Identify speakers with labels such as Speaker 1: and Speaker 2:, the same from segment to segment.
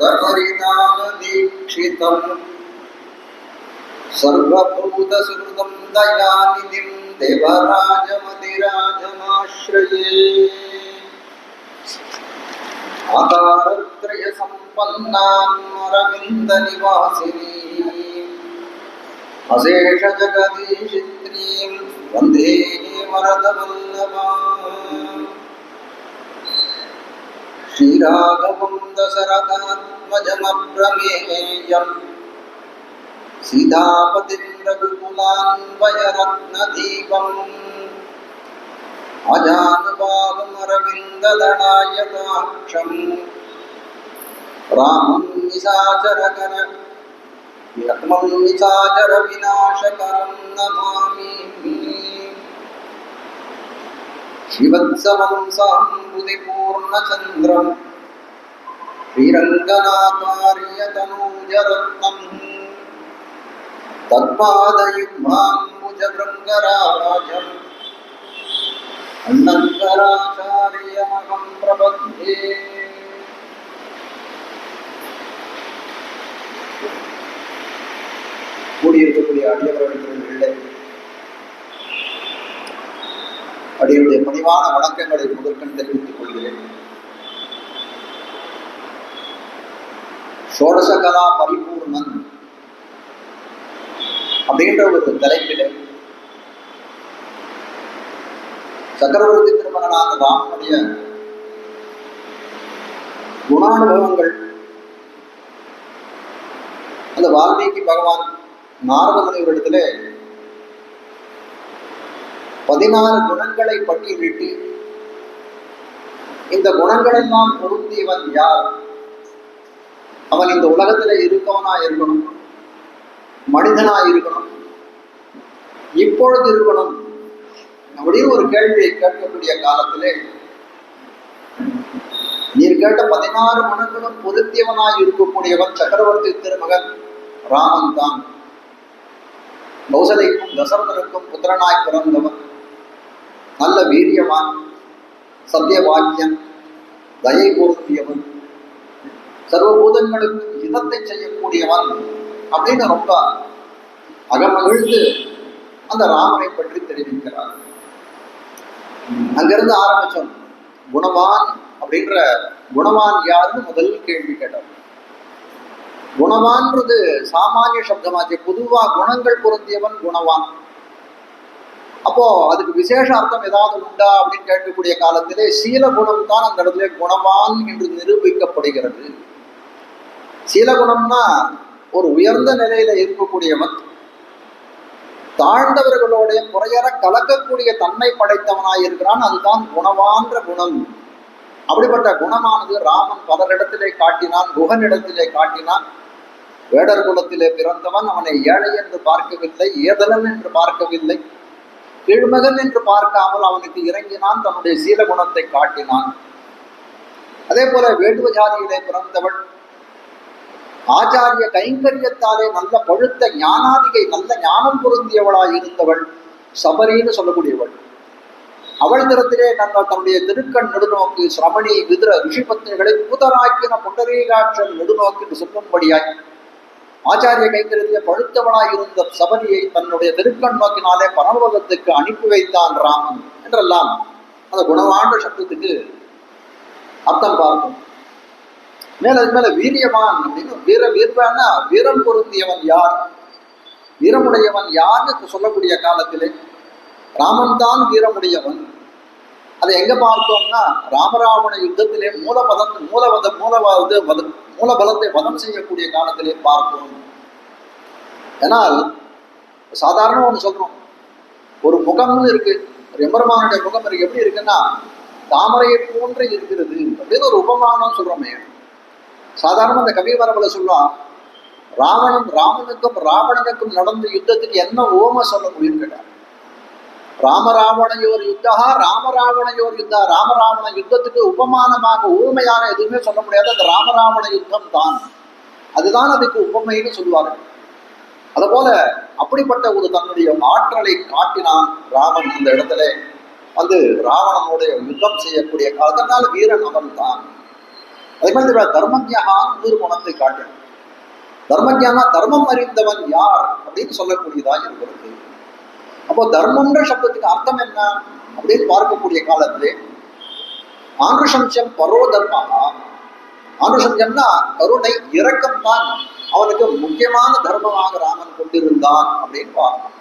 Speaker 1: தரிதானதீக்ஷிதம் சர்வபூதசுகிருதம் தயாநிதிம் தேவராஜமதிராஜமாஶ்ரயே ஆகாரத்ரய சம்பன்னாம் அரவிந்த நிவாசினீம் அசேஷ ஜகதீஷித்ரீம் வந்தே வரதவல்லபாம் ஸ்ரீராகவம் தசரதாத்மஜமப்ரமேயம் சீதாபதிம் ரகுகுலான்வயரத்னதீபம் அஜானுபாவம் அரவிந்ததடாயதாட்சம் ராமம் நிசாச்சரகர லக்ஷ்மண் நிசாச்சர விநாசகரம் நமாமி ஸ்ரீவத்சவம் சாம்புதி பூர்ணச்சந்திரம் ஸ்ரீரங்கநாதாரியதனூஜரத்னம் தத்பாதயுக்மாம்புஜபிருங்கராஜம் அன்னங்கராச்சாரியமகம் பிரபத்யே. கூடியிருக்கக்கூடிய அடியவர்களுக்கு அடியனுடைய பணிவான வணக்கங்களை முதற்கண் தெரிவித்துக் கொள்கிறேன். ஷோடசகலா பரிபூர்ணன் அப்படின்ற ஒரு தலைப்பிலே சக்கரவர்த்தி திருமகனான ராமனுடைய குணானுபவங்கள் அந்த வால்மீகி பகவான் நாரத முனிவரிடத்துல 16 குணங்களை பட்டியலிட்டு இந்த குணங்களெல்லாம் பொருந்தியவன் யார், அவன் இந்த உலகத்துல இருக்கவனா இருக்கணும், மனிதனா இருக்கணும், இப்பொழுது இருக்கணும் அப்படின்னு ஒரு கேள்வியை கேட்கக்கூடிய காலத்திலே நீர் கேட்ட 16 குணங்களும் பொருத்தியவனாய் இருக்கக்கூடியவன் சக்கரவர்த்தி திருமகன் ராமன் தான். கௌசலைக்கும் தசரதனுக்கும் புத்திரனாய் பிறந்தவன், நல்ல வீரியவான், சத்தியவாக்கியன், தயை பொருந்தியவன், சர்வபூதங்களுக்கும் இதத்தை செய்யக்கூடியவன் அப்படின்னு ரொம்ப அகமகிழ்ந்து அந்த ராமனை பற்றி தெரிவிக்கிறார். அங்கிருந்து ஆரம்பிச்சோம். குணவான் அப்படின்ற குணவான் யாருன்னு முதல் கேள்வி கேட்டார். குணவான்றது சாமானிய சப்தமாச்சு. பொதுவா குணங்கள் பொருந்தியவன் குணவான். அப்போ அதுக்கு விசேஷ அர்த்தம் ஏதாவது உண்டா அப்படின்னு கேட்கக்கூடிய காலத்திலே சீல குணம் தான் அந்த இடத்துல குணவான் என்று நிரூபிக்கப்படுகிறது. சீலகுணம்னா ஒரு உயர்ந்த நிலையில இருக்கக்கூடியவன், தாழ்ந்தவர்களுடைய குறையற கலக்கக்கூடிய தன்மை படைத்தவனாய் இருக்கிறான். அதுதான் குணவான்ற குணம். அப்படிப்பட்ட குணமானது ராமன் பலரிடத்திலே காட்டினான். குகனிடத்திலே காட்டினான். வேடர் குலத்திலே பிறந்தவன், அவனை ஏழை என்று பார்க்கவில்லை, ஏதலன் என்று பார்க்கவில்லை, கீழ்மகன் என்று பார்க்காமல் அவனுக்கு இறங்கினான், தன்னுடைய சீலகுணத்தை காட்டினான். அதே போல வேட்டுவ ஜாதியிலே பிறந்தவள், ஆச்சாரிய கைங்கரியத்தாலே நல்ல பழுத்த ஞானாதிகை, நல்ல ஞானம் பொருந்தியவளாய் இருந்தவள் சபரின்னு சொல்லக்கூடியவள். அவள் திறத்திலே தன்னுடைய திருக்கண் நெடுநோக்கு சிரமணி விதுர ரிஷி பத்னிகளை பூதராக்கின புண்டரீகாட்சன் நெடுநோக்கு என்று சொல்லும்படியாய் ஆச்சாரிய கைங்கரியத்திலே பழுத்தவளாய் இருந்த சபரியை தன்னுடைய திருக்கண் நோக்கினாலே பரமபதத்துக்கு அனுப்பி வைத்தான் ராமன் என்றெல்லாம் அந்த குணவாண்ட சப்தத்துக்கு அர்த்தம் பார்க்கும். அதுக்கு மேல வீரியவான் அப்படின்னு வீரவான்னா வீரம் பொருந்தியவன் யார், வீரமுடையவன் யார்னு சொல்லக்கூடிய காலத்திலே ராமன் தான் வீரமுடையவன். அதை எங்க பார்த்தோம்னா ராமராவண யுத்தத்திலே மூலபலத்தை வதம் செய்யக்கூடிய காலத்திலே பார்த்தோம். ஏனால் சாதாரண ஒன்று சொல்றோம், ஒரு முகம்னு இருக்கு, ஒரு எம்பெருமானுடைய முகம் இருக்கு. எப்படி இருக்குன்னா தாமரையை போன்று இருக்கிறது அப்படின்னு ஒரு உபமானம் சொல்றோமே. சாதாரண அந்த கவிவரவுல சொல்லுவான், ராமனுக்கும் ராவணனுக்கும் நடந்த யுத்தத்துக்கு என்ன ஓம சொல்ல முடியும் கேட்டார். ராமராவணையோர் யுத்தா ராமராவணையோர் யுத்தா. ராமராவண யுத்தத்துக்கு உபமானமாக ஊமையான எதுவுமே சொல்ல முடியாது. அந்த ராமராவண யுத்தம் தான், அதுதான் அதுக்கு உபமைன்னு சொல்லுவார்கள். அதுபோல அப்படிப்பட்ட ஒரு தன்னுடைய ஆற்றலை காட்டினான் ராமன். இந்த இடத்துல வந்து ராவணனுடைய யுத்தம் செய்யக்கூடிய காலத்தினால வீரன் அவன் தான். அதே மாதிரி தர்மஜான்னு இன்னொரு குணத்தை காட்டணும். தர்மஜானா தர்மம் அறிந்தவன் யார் அப்படின்னு சொல்லக்கூடியதா இருக்கிறது. அப்போ தர்மம்ன்ற சப்தத்துக்கு அர்த்தம் என்ன அப்படின்னு பார்க்கக்கூடிய காலத்திலே ஆனுஷம்சம் பரோ தர்மஹா. ஆனுஷம்சம்னா கருணை, இரக்கம் தான் அவனுக்கு முக்கியமான தர்மமாக ராமன் கொண்டிருந்தான் அப்படின்னு பார்க்கணும்.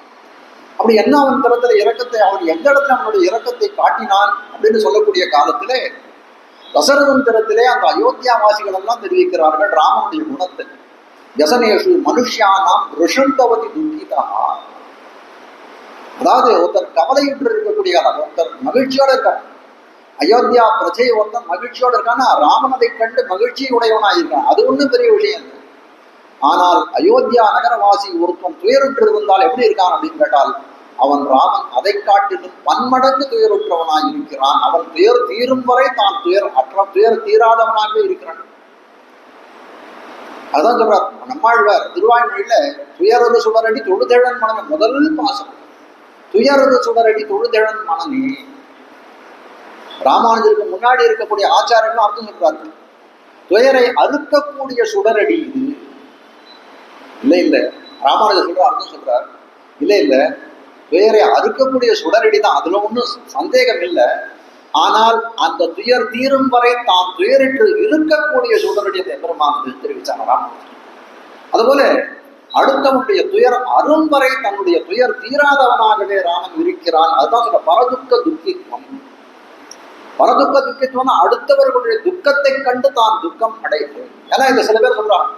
Speaker 1: அப்படி என்ன அவன் தரத்துல இரக்கத்தை, அவன் எந்த இடத்துல அவனுடைய இரக்கத்தை காட்டினான் அப்படின்னு சொல்லக்கூடிய காலத்திலே தசரதன் தரத்திலே அந்த அயோத்தியாவாசிகள் எல்லாம் தெரிவிக்கிறார்கள் ராமனுடைய குணத்தை. யசனேஷு மனுஷியானாம் ரிஷந்தவதி துக்கிதா. அதாவது ஒருத்தர் கவலையிட்டு இருக்கக்கூடிய ஒருத்தர் மகிழ்ச்சியோட இருக்கான். அயோத்தியா பிரஜை ஒருத்தன் மகிழ்ச்சியோட இருக்கான்னா ராமன் அதை கண்டு மகிழ்ச்சி உடையவனாக இருக்கான். அது ஒன்றும் பெரிய விஷயம் இல்லை. ஆனால் அயோத்தியா நகரவாசி ஒருத்தன் துயருற்று இருந்தால் எப்படி இருக்கான் அப்படின்னு கேட்டால் அவன் ராமன் அதை காட்டிலும் பன்மடங்கு துயருற்றவனாக இருக்கிறான். அவன் துயர் தீரும் வரை தான் துயர் தீராதவனாகவே இருக்கிறான். அதான் சொல்றார் நம்மாழ்வார் திருவாய்மொழியில, துயரது சுடரடி தொழுதழன் மனமே முதல் பாசம். துயரது சுடரடி தொழுதழன் மனமே. ராமானுஜருக்கு முன்னாடி இருக்கக்கூடிய ஆச்சாரங்களும் அர்த்தம் சொல்றாரு. துயரை அறுக்கக்கூடிய சுடரடி இது. இல்ல ராமானுஜர் சொல்ற அர்த்தம் சொல்றார். இல்ல துயரை அறுக்கக்கூடிய சுடரடி தான், அதுல ஒன்றும் சந்தேகம் இல்லை. ஆனால் அந்த துயர் தீரும் வரை தான் துயரிட்டு இருக்கக்கூடிய சுடரடியை பெருமானது தெரிவிச்சாங்க ராமானுஜர். அதுபோல அடுத்தவனுடைய துயர் அரும் வரை தன்னுடைய துயர் தீராதவனாகவே ராமன் இருக்கிறான். அதுதான் சொல்ற பரதுக்க துக்கித்வம். பரதுக்க துக்கித்வம்னா அடுத்தவர்களுடைய துக்கத்தை கண்டு தான் துக்கம் அடைவது. ஏன்னா இந்த சில பேர் சொல்றான்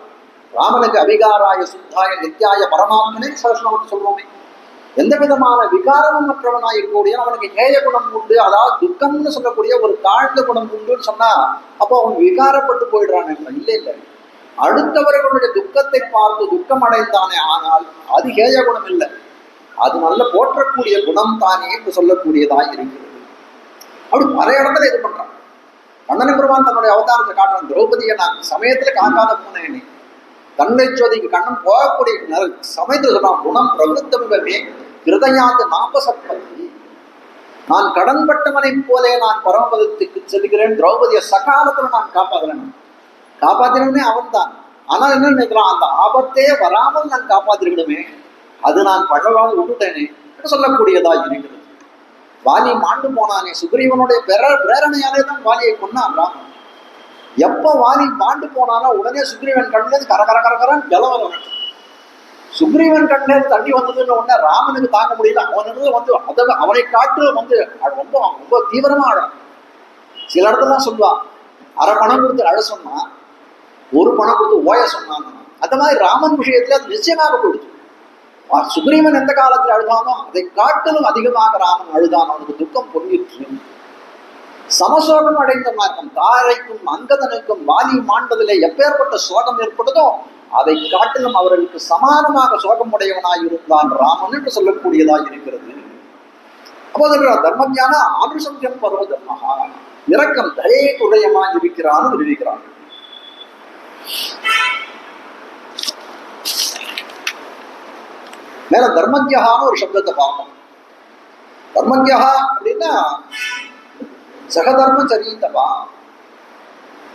Speaker 1: ராமனுக்கு அவிகாராய சுத்தாய நித்யாய பரமாத்மனே சரஸ்வரத்தை சொல்லுவோமே, எந்த விதமான விகாரமும் மற்றவனாய் இருக்கக்கூடிய அவனுக்கு ஏய குணம் உண்டு, அதாவது துக்கம்னு சொல்லக்கூடிய ஒரு தாழ்ந்த குணம் உண்டுன்னு சொன்னா அப்போ அவன் விகாரப்பட்டு போயிடுறான். இல்லை, அடுத்தவர்களுடைய துக்கத்தை பார்த்து துக்கம் அடைந்தானே, ஆனால் அது ஹேய குணம் இல்லை, அது நல்ல போற்றக்கூடிய குணம் தானே என்று சொல்லக்கூடியதாய் இருக்கிறது. அப்படி பல இடத்துல இது பண்றான். கண்ணன் பெருமான் தன்னுடைய அவதாரத்தை காட்டுறான். திரௌபதியை நான் சமயத்துல காக்காத போனேன், தன்னை சோதிக்கு கண்ணன் போகக்கூடிய சமயத்துல சொல்றான் குணம் பிரபுத்தமே ஹிருதயாது நாபசத்பதி. நான் கடன்பட்டவனை போலே நான் பரமபதத்துக்கு செல்கிறேன். திரௌபதியை சகாலத்துல நான் காப்பாத்தினே அவன் தான். ஆனால் என்ன நினைக்கிறான், அந்த ஆபத்தே வராமல் நான் காப்பாத்திருக்கணுமே, அது நான் பழவாக விட்டுட்டேனே சொல்லக்கூடியதா இருக்கிறது. வாலி மாண்டு போனானே, சுக்ரீவனுடைய பிரேரணையாலே தான் வாலியை கொன்னான் ராமன். எப்ப வாலி மாண்டு போனானோ உடனே சுக்ரீவன் கண்ணிலேருந்து கரகரன்னு ஜலம் வரும். சுக்ரீவன் கண்ணிலேருந்து தண்ணி வந்ததுன்னு உடனே ராமனுக்கு தாங்க முடியல. அவனுக்கு வந்து அதை அவனை காட்டு வந்து ரொம்ப ரொம்ப தீவிரமா அழம். சில இடத்துல சொல்லுவான், அரை பணம் கொடுத்து அழ சொன்னா, ஒரு பணம் கொடுத்து ஓய சொன்னாங்க. அந்த மாதிரி ராமன் விஷயத்துல அது நிச்சயமாக போயிடுச்சு. சுக்ரீவன் எந்த காலத்தில் அழுதானோ அதை காட்டிலும் அதிகமாக ராமன் அழுதான். அவனுக்கு துக்கம் பொங்கிற்று. சமசோகம் அடைந்த மார்க்கம் தாரைக்கும் அங்கதனுக்கும் வாலி மாண்டதிலே எப்பேற்பட்ட சோகம் ஏற்பட்டதோ அதை காட்டிலும் அவர்களுக்கு சமானமாக சோகம் உடையவனாய் இருந்தான் ராமன் என்று சொல்லக்கூடியதாய் இருக்கிறது. அப்போது தர்மஞான ஆனுஷம்சம் பரோ தர்மஹா, இரக்கம் தயை உடையமாய் இருக்கிறான்னு தெரிவிக்கிறான். மேல தர்மஜகான்னு ஒரு சப்தத்தை பார்ப்போம். தர்மஜகா அப்படின்னா சகதர்ம சரித்தவா.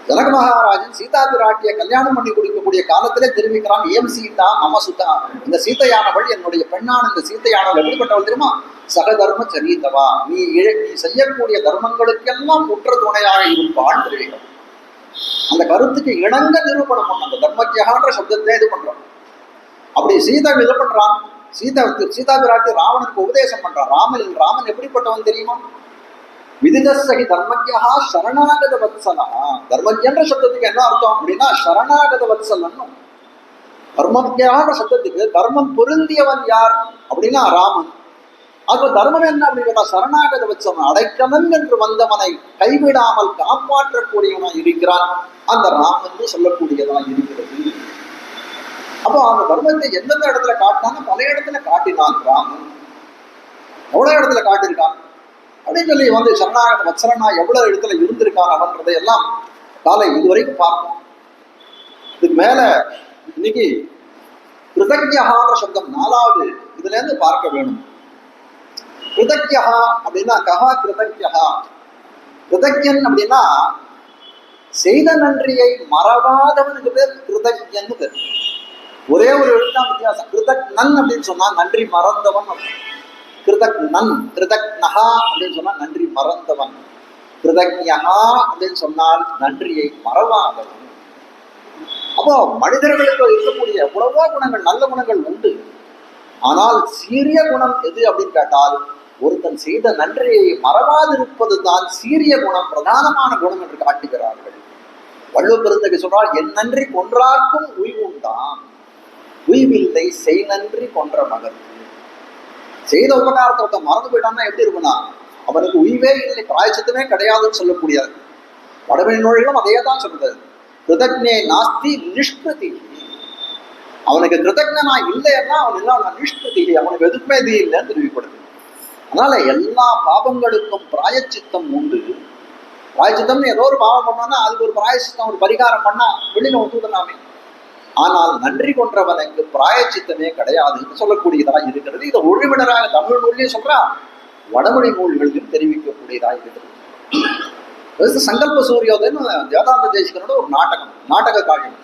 Speaker 1: ஜனக மகாராஜன் சீதா பிராட்டிய கல்யாணம் பண்ணி கொடுக்கக்கூடிய காலத்திலே தெரிவிக்கிறான், ஏம் சீதா மம சுதா, இந்த சீதையானவள் என்னுடைய பெண்ணான இந்த சீதையானவள் எப்படிப்பட்டவள் தெரியுமா, சகதர்ம சரித்தவா, நீ செய்யக்கூடிய தர்மங்களுக்கெல்லாம் குற்ற துணையாக இருப்பான் தெரிவிக்கிறான். அந்த கருத்துக்கு இணங்க நிரூபணம் பண்ண அந்த தர்மஜகான்ற சப்தத்தை இது பண்றான். அப்படி சீதா இது பண்றான். சீதா பிராட்டி ராவனுக்கு உபதேசம் பண்றான். ராமன் எப்படிப்பட்டவன் தெரியுமா, விதிதசகி தர்மஜா சரணாகத வத்சலா. தர்மஜன்ற சப்தத்துக்கு என்ன அர்த்தம் அப்படின்னா சரணாகத வத்சலன்னு. தர்மஜான்ற சப்தத்துக்கு தர்மம் பொருந்தியவன் யார் அப்படின்னா ராமன். அது தர்மம் என்ன அப்படின்னா சரணாகத வத்சலன், அடைக்கலன் என்று வந்தவனை கைவிடாமல் காப்பாற்றக்கூடியவனாய் இருக்கிறான் அந்த ராமன் சொல்லக்கூடியதான் இருக்கிறது. அப்போ அந்த தர்மத்தை எந்தெந்த இடத்துல காட்டினான்னு பல இடத்துல காட்டினான் ராமன். எவ்வளவு இடத்துல காட்டியிருக்கான் அப்படின்னு சொல்லி வந்து சரணாகத வத்சலனா எவ்வளவு இடத்துல இருந்திருக்கான் அவன்றதை எல்லாம் காலை இதுவரைக்கும் பார்ப்போம். இதுக்கு மேல இன்னைக்கு கிருதஜ்ஞகான்ற சப்தம் 4வது இதுல இருந்து பார்க்க வேணும். கிருதஜ்ஞா அப்படின்னா கஹா கிருதஜ்ஞா. கிருதஜ்ஞன் அப்படின்னா செய்த நன்றியை மறவாதவனுக்கு பேர் கிருதஜன்னு பேர். ஒரே ஒரு எழுத்தான் வித்தியாசம். கிருதக்னன் அப்படின்னு சொன்னா நன்றி மறந்தவன். கிருதக்னன், கிருதக்னஹா அப்படின்னு சொன்னா நன்றி மறந்தவன். கிருதக்ஞஹா அப்படின்னு சொன்னால் நன்றியை மறவாதவன். அப்போ மனிதர்களுக்கு இருக்கக்கூடிய எவ்வளவோ குணங்கள், நல்ல குணங்கள் உண்டு. ஆனால் சீரிய குணம் எது அப்படின்னு கேட்டால், ஒருத்தன் செய்த நன்றியை மறவாதிருப்பது தான் சீரிய குணம், பிரதானமான குணம் என்று காட்டுகிறார்கள். வள்ளுவ பெருந்தகை சொல்றால், என் நன்றி கொன்றார்க்கும் உய்வுண்டாம், உய்வில்லை செய் நன்றி கொன்ற மகன். செய்த உபகாரத்தை ஒருத்தன் மறந்து போயிட்டான்னா எப்படி இருக்குன்னா, அவனுக்கு உய்வே இல்லை, பிராயச்சித்தமே கிடையாதுன்னு சொல்லக்கூடியது. வடமொழி நூல்களும் அதே தான் சொல்றது. கிருதக்ஞே நாஸ்தி நிஷ்கிருதி. அவனுக்கு கிருதக்ஞனா இல்லைன்னா அவன் எல்லாம் நிஷ்கிருதி, அவனுக்கு எதுக்குமே இது இல்லைன்னு தெரிவிக்கப்படுது. அதனால எல்லா பாவங்களுக்கும் பிராயச்சித்தம் உண்டு. பிராயச்சித்தம்னு ஏதோ ஒரு பாவம் பண்ணோம்னா அதுக்கு ஒரு பிராயச்சித்தம், ஒரு பரிகாரம் பண்ணா வெளியில ஒத்துதலாமே. ஆனால் நன்றி கொன்றவனுக்கு பிராயச்சித்தமே கிடையாதுன்னு சொல்லக்கூடியதாக இருக்கிறது. இதை ஒழிவினராக தமிழ் நூல்லையும் சொல்றா, வடமொழி நூல்களிலும் தெரிவிக்கக்கூடியதாக இருக்கிறது. சங்கல்ப சூரியோதயன்னு வேதாந்த தேசிகனோட ஒரு நாடக காவியம்.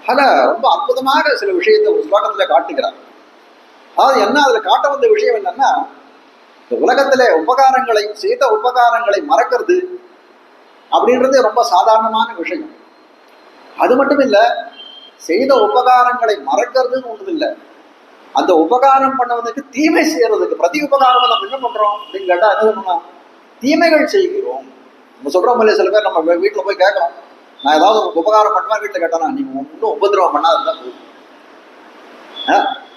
Speaker 1: ஆக ரொம்ப அற்புதமாக சில விஷயத்தை ஒரு ஸ்லோகத்துல காட்டுகிறார். அதாவது என்ன அதுல காட்ட வந்த விஷயம் என்னன்னா, இந்த உலகத்துல உபகாரங்களை, செய்த உபகாரங்களை மறக்கிறது அப்படின்றது ரொம்ப சாதாரணமான விஷயம். அது மட்டும் இல்லை, செய்த உபகாரங்களை மறக்கிறதுன்னு ஒன்றும் இல்லை, அந்த உபகாரம் பண்ணவனுக்கு தீமை செய்யறதுக்கு பிரதி உபகாரம் நம்ம என்ன பண்றோம் அப்படின்னு கேட்டா என்ன பண்ணணும், தீமைகள் செய்கிறோம். நம்ம சொல்றோம் இல்லையா, சில பேர் நம்ம வீட்டுல போய் கேட்கறோம், நான் ஏதாவது உங்களுக்கு உபகாரம் பண்ணுவேன், வீட்டுல கேட்டா நீங்க ஒன்றும் உபதிரவம் பண்ணாதான்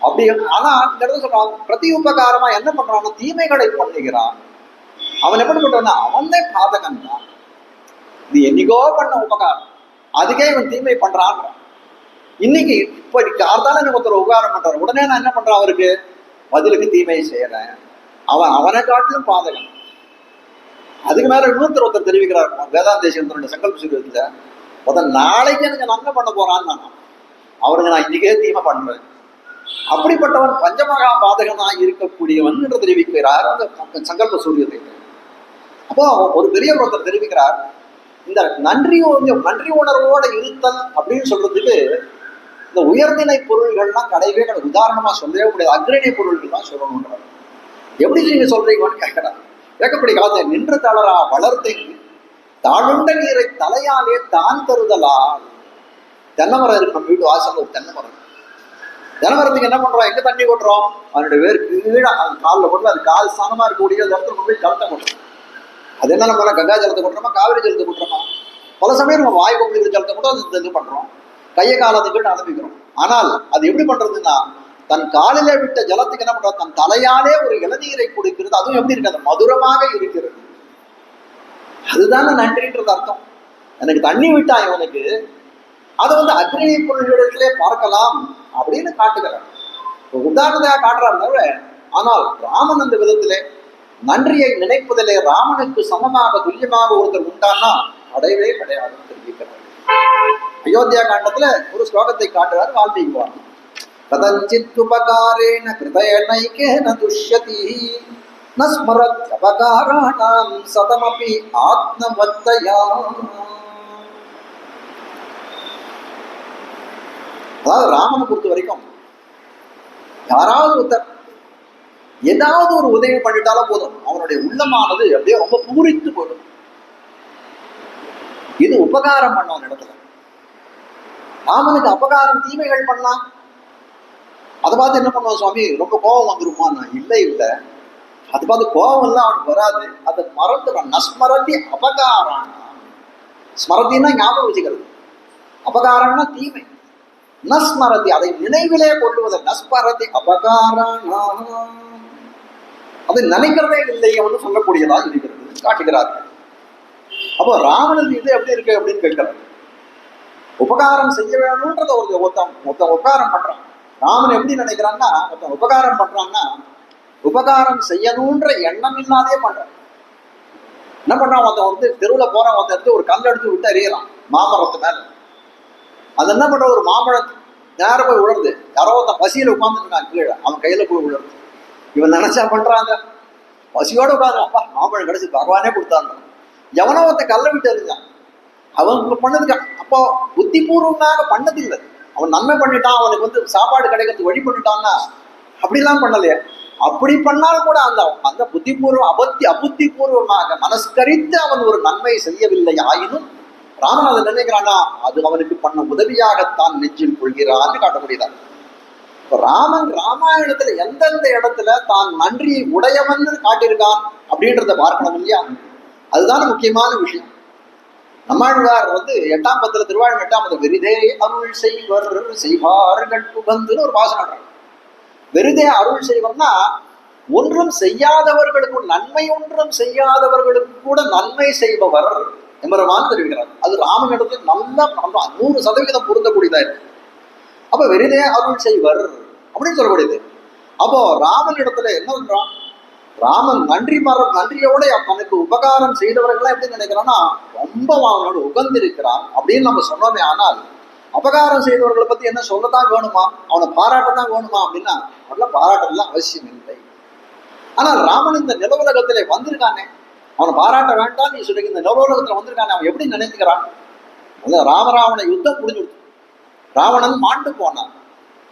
Speaker 1: அப்படி. ஆனா இந்த இடத்துல சொல்றான், பிரதி உபகாரமா என்ன பண்றான், தீமைகளை பண்ணுகிறான். அவன் எப்படி பண்றான்னா, அவனே பாதகன் தான். இது என்னைக்கோ பண்ண உபகாரம், அதுக்கே இவன் தீமை பண்றான். இன்னைக்கு இப்ப யார்தாலும் எனக்கு ஒருத்தர் உபகாரம் பண்றாரு, உடனே நான் என்ன பண்றேன், அவருக்கு பதிலுக்கு தீமையை செய்யறேன். அவனை காட்டிலும் பாதகன். அதுக்கு மேல ஒருத்தர் தெரிவிக்கிறார் வேதாந்தேஸ்வரனுடைய சங்கல்ப சூரியத்துல, ஒருத்தன் நாளைக்கு எனக்கு நன்மை பண்ண போறான்னு அவருக்கு நான் இன்னைக்கே தீமை பண்றேன். அப்படிப்பட்டவன் பஞ்சமகா பாதகனாக இருக்கக்கூடியவன் என்று தெரிவிக்கிறார் அந்த சங்கல்ப சூரியத்தை. அப்போ ஒரு பெரிய ஒருத்தர் தெரிவிக்கிறார், இந்த நன்றி உணர்வோட இருத்தல் அப்படின்னு சொல்றதுக்கு இந்த உயர்நிலை பொருள்கள்லாம் கிடையவே கிடையாது. உதாரணமா சொல்லவே முடியாது, அக்ரணி பொருள்கள் தான் சொல்லணுன்றார். எப்படி நீங்க சொல்றீங்கன்னு கேட்கிறார். கேட்கப்படி காலத்தை நின்று தளரா வளர்த்தை தாழுண்ட நீரை தலையாலே தான் தருதலால். தென்னை மரம் இருக்கு நம்ம வீட்டு வாசல்ல, ஒரு தென்னை மரம். தென்னை மரத்துக்கு என்ன பண்றோம், எங்க தண்ணி கொட்டுறோம், அதனுடைய வேர் கீழே அது காலில் கொண்டு, அது கால் ஸ்தானமா இருக்கக்கூடிய இடத்துல கொண்டு போய் ஜலத்தை கொட்டுறோம். அது என்ன நம்ம கங்கா ஜலத்தை கொட்டுறோமா, காவிரி ஜலத்தை கொட்டுறோமா? பல சமயம் நம்ம வாய் கொண்டு ஜலத்தை கூட அது இது பண்றோம், கையை காலத்துக்கிட்ட அனுப்பிக்கிறோம். ஆனால் அது எப்படி பண்றதுன்னா, தன் காலில விட்ட ஜலத்துக்கு என்ன பண்றது, தன் தலையாலே ஒரு இளநீரை கொடுக்கிறது. அதுவும் எப்படி இருக்கு, அது மதுரமாக இருக்கிறது. அதுதானே நன்றின்றது அர்த்தம். எனக்கு தண்ணி விட்டா இவனுக்கு, அதை அக்னி பொருள்களிலே பார்க்கலாம் அப்படின்னு காட்டுகிறார். உதாரணத்தையாக காட்டுறாரு தவிர, ஆனால் ராமன் அந்த விதத்திலே நன்றியை நினைப்பதிலே ராமனுக்கு சமமாக துல்லியமாக ஒருத்தர் உண்டானா அடையவே கிடையாதுன்னு தெரிவிக்கிறார். அயோத்தியா காண்டத்துல ஒரு ஸ்லோகத்தை காட்டுறார் வால்மீகி பகவான். கதஞ்சித் உபகாரேன கிருதேனைகேன துஷ்யதி ந ஸ்மரத் அபகாராணாம் சதமபி ஆத்மவத்தயா. அதாவது ராமனை பொறுத்த வரைக்கும் யாராவது ஒருத்தர் ஏதாவது ஒரு உதவி பண்ணிட்டாலும் போதும், அவனுடைய உள்ளமானது அப்படியே ரொம்ப பூரித்து போயிடும். இது உபகாரம் பண்ணவன் இடத்துல. ராமனுக்கு அபகாரம் தீமைகள் பண்ணலாம், அதை பார்த்து என்ன பண்ணுவான் சுவாமி, ரொம்ப கோபம் வந்துருமா? இல்லை இல்லை, அது பார்த்து கோபம் எல்லாம் அவனுக்கு வராது, அதை மறந்துடுறான். நஸ்மரதி அபகாரம். ஸ்மரத்தின்னா ஞாபகம் வச்சுக்கிறது, அபகாரம்னா தீமை. நஸ்மரதி அதை நினைவிலே கொள்ளுவது. நஸ்மரதி அபகாரம், அதை நினைக்கிறதே இல்லை அவனு சொல்லக்கூடியதாக இருக்கிறது காட்டுகிறார்கள். அப்போ ராவணன் இது எப்படி இருக்கு அப்படின்னு கேட்கிறார். உபகாரம் செய்ய வேணும்ன்றத ஒருத்தன் உபகாரம் பண்றான். ராமன் எப்படி நினைக்கிறான்னா, ஒருத்தன் உபகாரம் பண்றான்னா உபகாரம் செய்யணுன்ற எண்ணம் இல்லாதே பண்றான். என்ன பண்றான், ஒருத்தன் தெருவில் போறான், ஒருத்தன் எடுத்து ஒரு கல் எடுத்து விட்டு எறியலாம் மாமரத்து மேல. அது என்ன பண்ற, ஒரு மாம்பழம் நேரம் போய் விழுறது. யாரோ ஒருத்தன் பசியில உட்காந்துருக்கான் கீழே, அவன் கையில போய் விழுறது. இவன் நினைச்சா பண்றாங்க, பசியோட உட்காந்து அப்பா மாம்பழம் கிடைச்சி பகவானே கொடுத்தாங்க. எவனோ ஒருத்தன் கல்லை விட்டு எறிஞ்சான், அவங்க பண்ணதுக்கு அப்போ புத்திபூர்வமாக பண்ணதில்லை. அவன் நன்மை பண்ணிட்டான், அவனுக்கு வந்து சாப்பாடு கிடைக்கிறதுக்கு வழி பண்ணிட்டான்னா அப்படிலாம் பண்ணலையே. அப்படி பண்ணாலும் கூட அந்த அந்த புத்திபூர்வம் அபுத்திபூர்வமாக மனஸ்கரித்து அவன் ஒரு நன்மை செய்யவில்லை ஆயினும் ராமன் அதை நினைக்கிறானா அது அவனுக்கு பண்ண உதவியாகத்தான் நெஞ்சில் கொள்கிறான்னு காட்டக்கூடியதான். இப்ப ராமன் ராமாயணத்துல எந்தெந்த இடத்துல தான் நன்றியை உடையவன் காட்டியிருக்கான் அப்படின்றத பார்க்கணும் இல்லையா? அதுதான் முக்கியமான விஷயம். நம்மாழ்வார் வந்து 8ஆம் பத்துல திருவாழ் 8ஆம் பத்து வெறுதே அருள் செய்வர் செய்வார்கள் உகந்துன்னு ஒரு வாசனம். வெறுதே அருள் செய்வர்னா ஒன்றும் செய்யாதவர்களுக்கு நன்மை ஒன்றும் செய்யாதவர்களுக்கு கூட நன்மை செய்பவர் எம்பெருமான் தெரிவிக்கிறார். அது ராமனிடத்தில் நல்ல 100% பொருந்தக்கூடியதா இருக்கு. அப்ப வெறுதே அருள் செய்வர் அப்படின்னு சொல்லக்கூடியது. அப்போ ராமனிடத்துல என்ன பண்றான்? ராமன் நன்றியோட தனக்கு உபகாரம் செய்தவர்கள்லாம் எப்படி நினைக்கிறான்னா ரொம்ப அவனோட உகந்திருக்கிறான் அப்படின்னு நம்ம சொன்னோமே. ஆனால் அபகாரம் செய்தவர்களை பத்தி என்ன சொல்லத்தான் வேணுமா, அவனை பாராட்டத்தான் வேணுமா அப்படின்னா அதெல்லாம் பாராட்டலாம் அவசியம் இல்லை. ஆனால் ராமன் இந்த நிலவுலகத்திலே வந்திருக்கானே, அவனை பாராட்ட வேண்டாம் நீ சொல்லி இந்த நிலவுலகத்துல வந்திருக்கானே, அவன் எப்படி நினைச்சுக்கிறான்? ராமராவண யுத்தம் முடிஞ்சுடுச்சு, ராவணன் மாண்டு போனான்.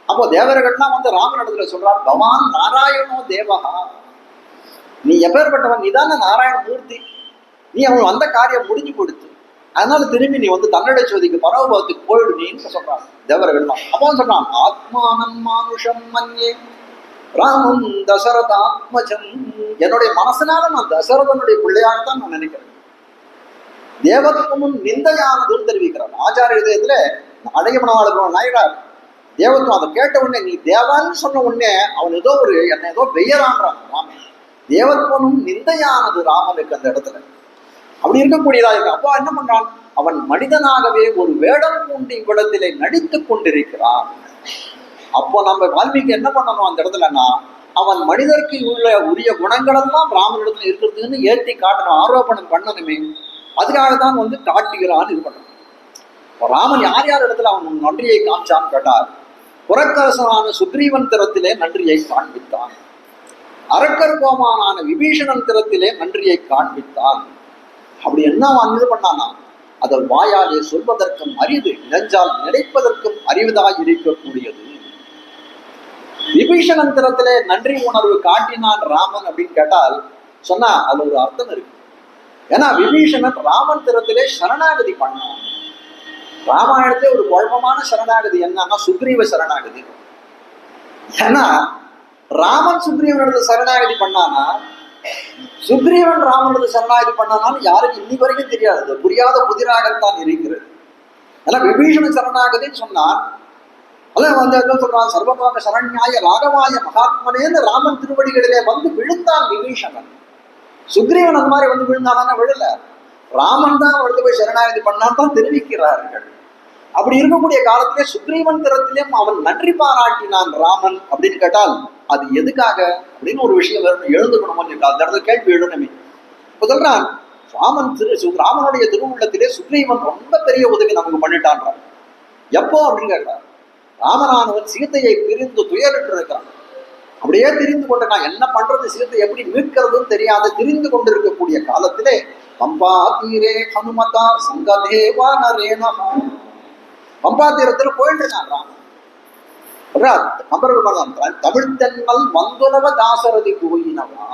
Speaker 1: அப்போ தேவர்கள்லாம் வந்து ராமனிடத்துல சொல்றார், பவான் நாராயணோ தேவகா, நீ எப்பேற்பட்டவன், நீதான நாராயண மூர்த்தி, நீ அவன் வந்த காரியம் முடிஞ்சு கொடுத்து, அதனால திரும்பி நீ வந்து தன்னடை சோதிக்கு பரவபத்துக்கு போயிடுனீன்னு சொல்றான் தேவர்கள். அப்போ சொல்றான், ஆத்மானம் மானுஷம் மன்யே ராமன் தசரத ஆத்மஜம், என்னுடைய மனசனால நான் தசரதனுடைய பிள்ளையாகத்தான் நான் நினைக்கிறேன். தேவத்துவமும் நிந்தையானதுன்னு தெரிவிக்கிறான் ஆச்சாரிய இதயத்துல அடையமனவாளர் நாயனார். தேவத்துவம் அதை கேட்ட உடனே நீ தேவான்னு சொன்ன உடனே அவன் ஏதோ என்ன ஏதோ பெயரான்றான் ராமன். தேவத்துவமும் நிந்தையானது ராமனுக்கு அந்த இடத்துல அப்படி இருக்கக்கூடியதா இருக்கு. அப்போ என்ன பண்றான்? அவன் மனிதனாகவே ஒரு வேடம் பூண்டி இவ்விடத்திலே நடித்துக் கொண்டிருக்கிறான். அப்போ நம்ம வால்மீகி என்ன பண்ணணும் அந்த இடத்துலன்னா, அவன் மனிதருக்கு உரிய குணங்களெல்லாம் ராமனிடத்துல இருக்கிறதுன்னு ஏற்றி காட்டணும், ஆரோபணம் பண்ணணுமே. அதுக்காகத்தான் வந்து காட்டுகிறான்னு இது பண்ணணும். ராமன் யார் யார் இடத்துல அவன் நன்றியை காமிச்சான்னு கேட்டார். புறக்கரசனான சுக்ரீவன் திறத்திலே நன்றியை காண்பித்தான், அரக்கர் கோமானான விபீஷணன் திறத்திலே நன்றியை காண்பித்தான். அப்படி என்ன அவன் இது பண்ணானா, அதை வாயாலே சொல்வதற்கும் அரிது, நெஞ்சால் நினைப்பதற்கும் அரிவதாய் இருக்கக்கூடியது. விபீஷணன் திறத்திலே நன்றி உணர்வு காட்டினான் ராமன் அப்படின்னு கேட்டால் சொன்னா அது ஒரு அர்த்தம் இருக்கு. ஏன்னா விபீஷணன் ராமன் திறத்திலே சரணாகதி பண்ணான். ராமாயணத்திலே ஒரு குழப்பமான சரணாகதி என்னன்னா சுக்ரீவ சரணாகதி. ஏன்னா ராமன் சுக்ரீவனிடத்துல சரணாகதி பண்ணானா, சுக்ரீவன் ராமனிடத்துல சரணாகதி பண்ணானான்னு யாருக்கு இன்னி வரைக்கும் தெரியாது, புரியாத புதிராகத்தான் இருக்கிறது. ஏன்னா விபீஷண சரணாகதின்னு சொன்னான், அதான் வந்து என்ன சொல்றான், சர்வபாக சரண்யாய ராகவாய மகாத்மனேன்னு ராமன் திருவடிகளிலே வந்து விழுந்தான் விபீஷணன். சுக்ரீவன் அந்த மாதிரி வந்து விழுந்தானா விழல, ராமன் தான் அவனுக்கு போய் சரணாகதி பண்ணான் தான் தெரிவிக்கிறார்கள். அப்படி இருக்கக்கூடிய காலத்திலே சுக்ரீவன் திறத்திலேயும் அவன் நன்றி பாராட்டினான் ராமன் அப்படின்னு கேட்டால் அது எதுக்காக அப்படின்னு ஒரு விஷயம் எழுந்துக்கணும். அந்த இடத்துல கேள்வி எழுணுமே. இப்ப சொல்றான், ராமனுடைய திருவுள்ளத்திலே சுக்ரீவன் ரொம்ப பெரிய உதவி நமக்கு பண்ணிட்டான்றான். எப்போ அப்படின்னு கேட்டான், ராமனானவன் சீத்தையை பிரிந்து துயரிட்டு இருக்கிறான். அப்படியே திரிந்து கொண்டிருக்கான், என்ன பண்றது, சீத்தை எப்படி மீட்கிறதுன்னு தெரியாத திரிந்து கொண்டிருக்கக்கூடிய காலத்திலே பம்பா தீரே ஹனுமதா சங்கதேவா நரேனா, பம்பா தீரத்தில் போயிட்டு இருக்கான் ராமன். தமிழ் தென்னல் வந்துணவ தாசரதி போயினவா,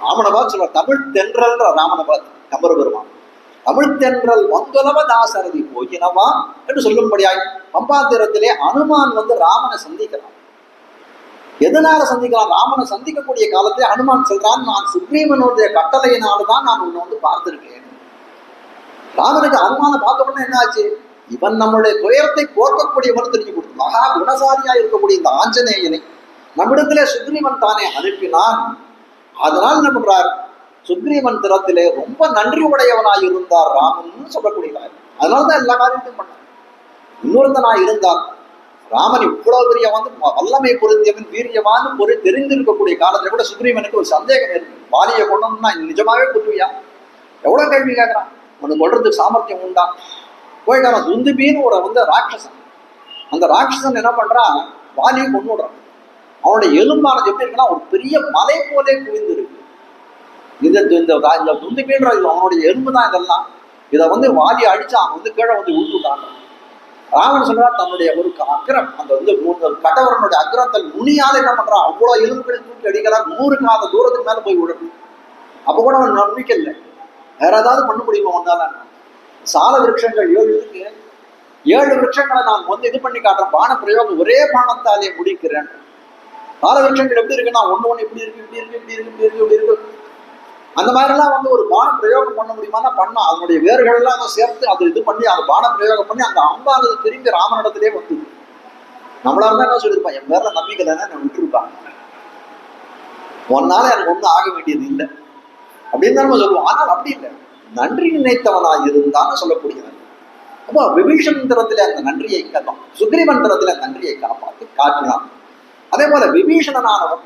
Speaker 1: ராமனபாத் சொல்ற தமிழ் தென்றல் ராமனபாத் கம்பர் பெருமான், தமிழ் தென்றல் வந்துணவ தாசரதி போயினவா என்று சொல்லும்படியாய் பம்பா தீரத்திலே அனுமான் வந்து ராமனை சந்திக்கிறான். எதனால சந்திக்கலாம்? ராமனை சந்திக்கக்கூடிய காலத்திலே அனுமான் சொல்றான், நான் சுக்ரீவனுடைய கட்டளையினால்தான் நான் உன்னை வந்து பார்த்திருக்கேன். ராமனுக்கு அனுமான பார்த்த உடனே என்ன ஆச்சு, இவன் நம்மளுடைய துயரத்தை போக்கக்கூடியவன் தெரிஞ்சு கொடுத்து, மகா குணசாலியா இருக்கக்கூடிய இந்த ஆஞ்சநேயனை நம்மிடத்திலே சுக்ரீவன் தானே அனுப்பினான். அதனால் என்ன பண்றார், சுக்ரீவன் திறத்திலே ரொம்ப நன்றி உடையவனாய் இருந்தார் ராமன் சொல்லக்கூடியவர். அதனால்தான் எல்லா காரியத்தையும் பண்ணார். இன்னொருத்தனாய் இருந்தார் ராமன் இவ்வளவு பெரிய வந்து வல்லமை பொருந்தியவன் வீரியவான்னு ஒரு தெரிந்திருக்கக்கூடிய காலத்துல கூட சுக்ரீவனுக்கு ஒரு சந்தேகம் இருக்கு, வாலியை கொண்டோம்னா நிஜமாவே கொல்லுவியா, எவ்வளவு கேள்வி கேட்கறான், உனக்கு கொள்றதுக்கு சாமர்த்தியம் உண்டா, போயிட்டான். துந்துபின்னு ஒரு வந்து ராட்சசன், அந்த ராட்சசன் என்ன பண்றான், வாலியை கொண்டு விடுறான். அவனுடைய எலும்பானது எப்படி இருக்குன்னா ஒரு பெரிய மலை போலே குவிந்து இருக்கு. இந்த துந்துபின்ற அவனுடைய எலும்பு தான் இதெல்லாம். இதை வந்து வாலி அடிச்சா அவன் வந்து கீழே வந்து விட்டுட்டாங்க. ராவன் சொல்றா தன்னுடைய ஒரு அக்ரம், அந்த வந்து கடவரனுடைய அக்ரத்தில் நுனியால் என்ன பண்றான், அவ்வளவு எலும்புகளை தூக்கி அடிக்கிறான், 100 காத தூரத்துக்கு மேல போய் விடணும். அப்ப கூட அவன் நம்பிக்கை இல்லை, வேற ஏதாவது பண்ண முடியுமா வந்தால. சால விருட்சங்கள் 7 இருக்கு, 7 விருட்சங்களை நான் வந்து இது பண்ணி காட்டுறேன், பான பிரயோகம் ஒரே பானத்தாலே முடிக்கிறேன். சால விருட்சங்கள் எப்படி இருக்குன்னா ஒண்ணு இப்படி இருக்கு, இப்படி இருக்கு, இப்படி இருக்கு, இப்படி இருக்கு, இப்படி இருக்கு. அந்த மாதிரிலாம் வந்து ஒரு பான பிரயோகம் பண்ண முடியுமானா பண்ணா, அதனுடைய வேர்கள் எல்லாம் அதை சேர்த்து அதை இது பண்ணி அந்த பான பிரயோகம் பண்ணி அந்த அம்பானது திரும்பி ராமனிடத்திலே வந்து. நம்மளா இருந்தா என்ன சொல்லியிருப்பான், என் பேர்ல நம்பிக்கை தானே நான் விட்டுருப்பான், ஒன்னால எனக்கு ஒன்றும் ஆக வேண்டியது இல்லை அப்படின்னு தான் நம்ம சொல்லுவோம். ஆனால் அப்படி இல்லை, நன்றி நினைத்தவனா இருந்தான்னு சொல்லக்கூடியது. அப்போ விபீஷன் தரத்துல அந்த நன்றியை காட்டும், சுக்ரீவன் தரத்துல நன்றியை காப்பாற்றி காட்டினான். அதே போல விபீஷணனானவன்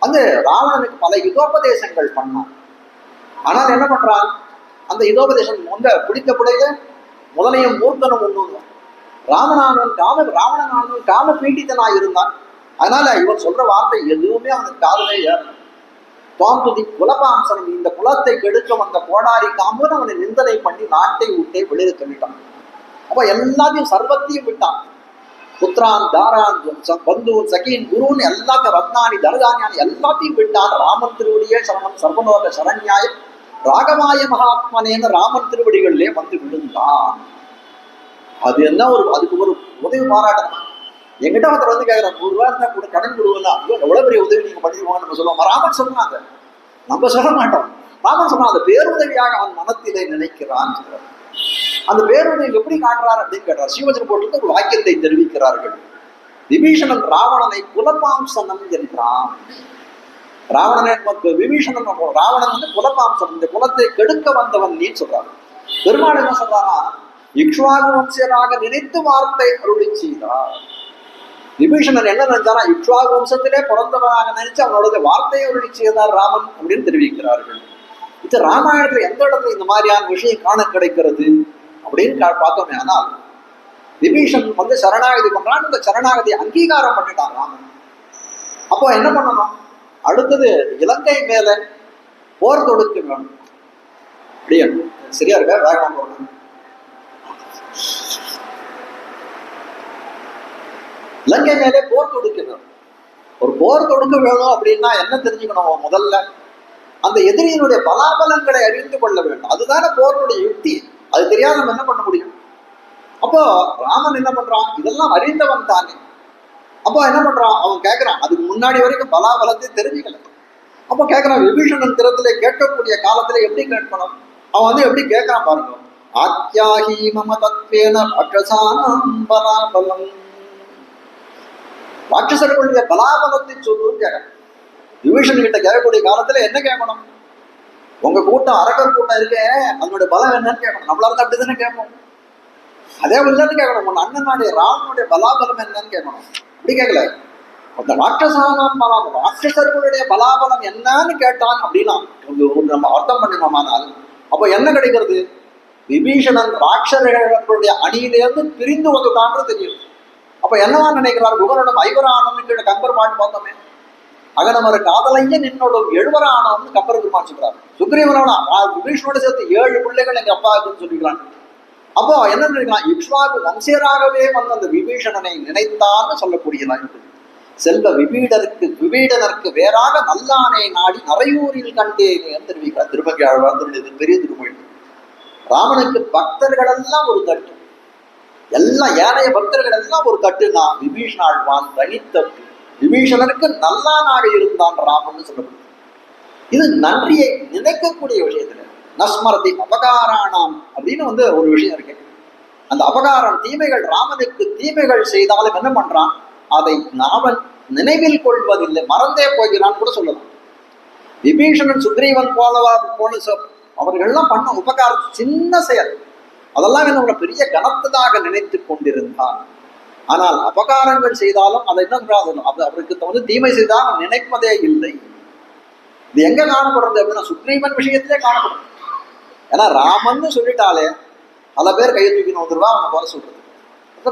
Speaker 1: வந்து ராவணனுக்கு பல யுகோபதேசங்கள் பண்ணான். ஆனால் என்ன பண்றான், அந்த யுகோபதேசம் வந்து பிடித்த புடையில முதலையும் மூர்த்தனும் ஒண்ணு. ராவணனானவன் காம பீடித்தனாய் இருந்தான். அதனால இவன் சொல்ற வார்த்தை எதுவுமே அவனுக்கு காதலே ஏறும். பாம்புதி குலபாம்சனம், இந்த குலத்தை கெடுக்க வந்த கோடாரி காம்புன்னு அவனை நிந்தனை பண்ணி நாட்டை விட்டே வெளியே சொல்லிட்டான். அப்ப எல்லாத்தையும் சர்வத்தையும் விட்டான். புத்திரான், தாரான், பந்தூன், சகீன், குருன்னு எல்லாத்தையும், ரத்னானி, தரதானியானி எல்லாத்தையும் விட்டான். ராமன் திருவடியே சரணம் சர்வலோக சரண்யாயம் ராகவாய மகாத்மனேன்னு ராமன் திருவடிகளிலே வந்து விழுந்தான். அது என்ன ஒரு, அதுக்கு ஒரு உதவி பாராட்டணும். எங்கிட்ட ஒருத்தர் வந்து கேட்கிறேன், 100 ரூபா இருந்தா கூட கடன் கொடுவா, எவ்வளவு பெரிய உதவி நீங்க பண்ணிடுவாங்கன்னு நம்ம சொல்லுவோம். ராமன் சொன்னாங்க, நம்ம சொல்ல மாட்டோம். ராமன் சொன்னா அந்த பேருதவியாக அவன் மனத்திலே நினைக்கிறான். அந்த பேருதவி எப்படி காட்டுறாரு அப்படின்னு கேட்டார். ஸ்ரீவஜன் போட்டு ஒரு வாக்கியத்தை தெரிவிக்கிறார்கள். விபீஷணன் ராவணனை குலபாம்சனம் என்றான். ராவணனை விபீஷணன், ராவணன் வந்து குலபாம்சம், இந்த குலத்தை கெடுக்க வந்தவன் நீ சொல்றாரு. பெருமாள் என்ன சொல்றாரா, இக்ஷ்வாகு வம்சராக நினைத்து வார்த்தை அருளி செய்தார். விபீஷணன் என்ன நினைச்சாரா, இக்ஷ்வாகு வம்சத்திலே பிறந்தவனாக நினைச்சு அவனோட வார்த்தையை அருளி செய்தார் ராமன் அப்படின்னு தெரிவிக்கிறார்கள். இது ராமாயணத்துல எந்த இடத்துல இந்த மாதிரியான விஷயம் காண கிடைக்கிறது அப்படின்னு பார்த்தோமே. ஆனால் விபீஷன் வந்து சரணாகதி பண்றான், இந்த சரணாகதியை அங்கீகாரம் பண்ணிட்டான் ராமன். அப்போ என்ன பண்ணணும், அடுத்தது இலங்கை மேல போர் தொடுக்க வேணும். அப்படியே சரியா இருக்க, வேகமா போகணும். இலங்கை மேலே போர் தொடுக்க வேணும். ஒரு போர் தொடுக்க வேணும் அப்படின்னா என்ன தெரிஞ்சுக்கணும், முதல்ல அந்த எதிரியினுடைய பலாபலங்களை அறிந்து கொள்ள வேண்டும். அதுதானே போருடைய யுக்தி. அது தெரியாத நம்ம என்ன பண்ண முடியும். அப்போ ராமன் என்ன பண்றான், இதெல்லாம் அறிந்தவன் தானே. அப்போ என்ன பண்றான், அவன் கேட்கறான், அதுக்கு முன்னாடி வரைக்கும் பலாபலத்தை தெரிஞ்சுக்கல. அப்போ கேட்கறான், விபீஷணன் திறத்துல கேட்கக்கூடிய காலத்துல எப்படி கேட்கணும், அவன் வந்து எப்படி கேட்கறான் பாருங்க. ஆத்யாஹி மம தத்வேன ராட்சசானாம் பலாபலம், ராட்சசர்களுடைய பலாபலத்தை சொல்லுன்னு கேட்கறான். விபீஷன் கிட்ட கேட்கக்கூடிய காலத்துல என்ன கேட்கணும், உங்க கூட்டம் அரக்கர் கூட்டம் இருக்கே அதனுடைய பலம் என்னன்னு கேட்கணும். நம்மளா இருந்தா அப்படிதானே கேட்போம். அதே இல்லைன்னு கேட்கணும், உன் அண்ணனுடைய ராவனுடைய பலாபலம் என்னன்னு கேட்கணும். அப்படி கேட்கல, அந்த ராட்சசானாம் பலம், ராட்சசர்களுடைய பலாபலம் என்னன்னு கேட்டான் அப்படின்னா நம்ம அர்த்தம் பண்ணினோமானால் அப்போ என்ன கிடைக்கிறது, விபீஷணன் ராட்சசர்களுடைய அணியிலேருந்து பிரிந்து வந்துட்டான்னு தெரியும். அப்ப என்னவா நினைக்கிறார், குகனிடம் 5 கம்பர் பாட்டு பார்த்தோமே, அகனமர காதலைய நின்னோடும் 7 கம்பர் பெருமான் சொல்றாரு. சுக்ரீவனோட விபீஷனோட சேர்த்து 7 பிள்ளைகள் எங்க அப்பாவுக்குன்னு சொல்லிக்கிறான். அப்போ என்ன நினைக்கலாம், இக்ஷ்வாகு வம்சியராகவே வந்த அந்த விபீஷணனை நினைத்தான்னு சொல்லக்கூடியதான். செல்வ விபீடனருக்கு வேறாக நல்லானை நாடி நரையூரில் கண்டேன் தெரிவிக்கிறார் திருமங்கை ஆழ்வார். பெரிய திருமொழி. ராமனுக்கு பக்தர்கள் எல்லாம் ஒரு தட்டு, எல்லாம் ஏனைய பக்தர்கள் எல்லாம் ஒரு தட்டுனா விபீஷண ஆழ்வான் தனித்தட்டு. விபீஷணனுக்கு நல்லானாக இருந்தான் ராமன் சொல்லப்படுது. இது நன்றியை நினைக்கக்கூடிய விஷயத்துல நஸ்மரதி அபகாரானாம் அப்படின்னு வந்து ஒரு விஷயம் இருக்கு. அந்த அபகாரம் தீமைகள், ராமனுக்கு தீமைகள் செய்தாலும் என்ன பண்றான், அதை நாமன் நினைவில் கொள்வதில்லை, மறந்தே போகிறான் கூட சொல்லலாம். விபீஷணன் சுக்ரீவன் போல அவர்கள்லாம் பண்ண உபகாரம் சின்ன செயல், அதெல்லாம் என்னோட பெரிய கனத்ததாக நினைத்து கொண்டிருந்தான். ஆனால் அபகாரங்கள் செய்தாலும் அதை என்ன அவருக்கு வந்து தீமை செய்தால் நினைப்பதே இல்லை. இது எங்க காணப்படுறது அப்படின்னா சுக்ரீவன் விஷயத்திலே காணப்படும். ஏன்னா ராமன்னு சொல்லிட்டாலே பல பேர் கையை தூக்கின்னு வந்துருவா அவனை போல சொல்றது.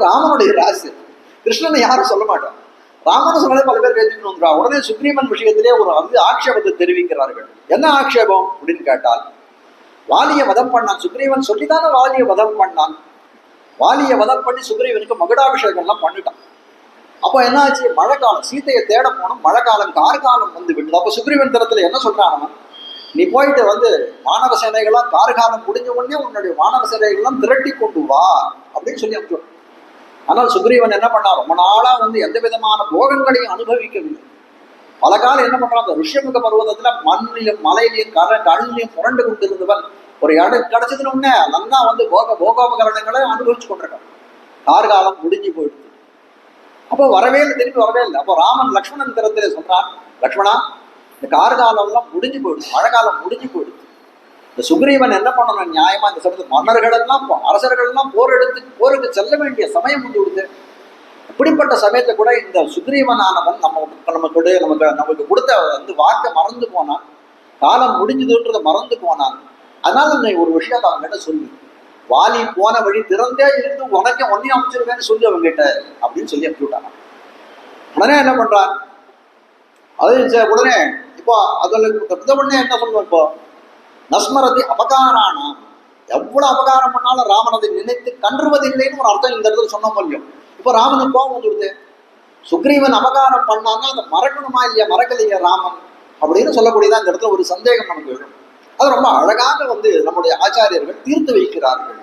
Speaker 1: ராமனுடைய ராசியம். கிருஷ்ணனை யாரும் சொல்ல மாட்டான். ராமன் சொன்னாலே பல பேர் கையை தூக்கின்னு வந்துருவா. உடனே சுக்ரீவன் விஷயத்திலே ஒரு ஆட்சேபத்தை தெரிவிக்கிறார்கள். என்ன ஆட்சேபம் அப்படின்னு கேட்டால், வாலியை வதம் பண்ணான். சுக்ரீவன் சொல்லித்தானே வாலியை வதம் பண்ணான். வாலியை வதம் பண்ணி சுக்ரீவனுக்கு மகுடாபிஷேகம்லாம் பண்ணிட்டான். அப்போ என்ன ஆச்சு? மழை காலம், சீத்தையை தேட போனோம். மழை காலம், கார்காலம் வந்து விட்டது. அப்போ சுக்ரீவன் தரத்துல என்ன சொல்றான் அவன், நீ போயிட்டு வந்து வானர சேனைகள்லாம் கார்காலம் முடிஞ்ச உடனே உன்னுடைய வானர சேனைகள்லாம் திரட்டி கொண்டு வா அப்படின்னு சொல்லி அனுப்பிச்சு. ஆனால் சுக்ரீவன் என்ன பண்ணா, ரொம்ப நாளா வந்து எந்த விதமான போகங்களையும் அனுபவிக்கவில்லை. பல காலம் என்ன பண்றான், அந்த ரிஷிமுக பர்வதத்துல மண்ணிலும் மலையிலையும் கண்ணிலையும் புரண்டு கொண்டு இருந்தவன் ஒரு இடம் கிடைச்சதுன்னு உடனே நல்லா வந்து போகோபகரணங்களை அனுபவிச்சு கொண்டிருக்கான். கார்காலம் முடிஞ்சு போயிடுது. அப்போ வரவே இல்லை, திருப்பி வரவே இல்லை. அப்போ ராமன் லக்ஷ்மணன் திறத்திலே சொல்றான், லக்ஷ்மணா இந்த கார்காலம்லாம் முடிஞ்சு போயிடுது, மழை காலம் முடிஞ்சு போயிடுது. இந்த சுக்ரீவன் என்ன பண்ணணும், நியாயமா இந்த சமயத்து மன்னர்கள் எல்லாம் அரசர்கள் எல்லாம் போருக்கு செல்ல வேண்டிய சமயம் வந்து விடுது. இப்படிப்பட்ட சமயத்தை கூட இந்த சுக்ரீவனானவன் நமக்கு கொடுத்த வந்து வாக்கை மறந்து போனான், காலம் முடிஞ்சதுன்றதை மறந்து போனான். அதனால நீ ஒரு விஷயத்தை அவங்ககிட்ட சொல்லி, வாலி போன வழி திறந்தே இருந்து உனக்கே ஒன்னையும் அமைச்சிருவேன்னு சொல்லி அவங்ககிட்ட அப்படின்னு சொல்லி அனுப்பி விட்டாங்க. உடனே என்ன பண்றான், அது உடனே இப்போ அதில் உடனே என்ன சொல்லுவோம், இப்போ நஸ்மரதி அபகாரானா, எவ்வளவு அபகாரம் பண்ணாலும் ராமன் அதை நினைத்து கன்றுவதில்லைன்னு ஒரு அர்த்தம் இந்த இடத்துல சொன்ன முடியும். இப்போ ராமனுக்கு கோபம் வந்துடுது, சுக்ரீவன் அபகாரம் பண்ணாங்க, அதை மறக்கணுமா இல்லையா, மறக்கலையா ராமன் அப்படின்னு சொல்லக்கூடியதான் இந்த இடத்துல ஒரு சந்தேகம் நமக்கு வரும். அது ரொம்ப அழகாக வந்து நம்முடைய ஆச்சாரியர்கள் தீர்த்து வைக்கிறார்கள்.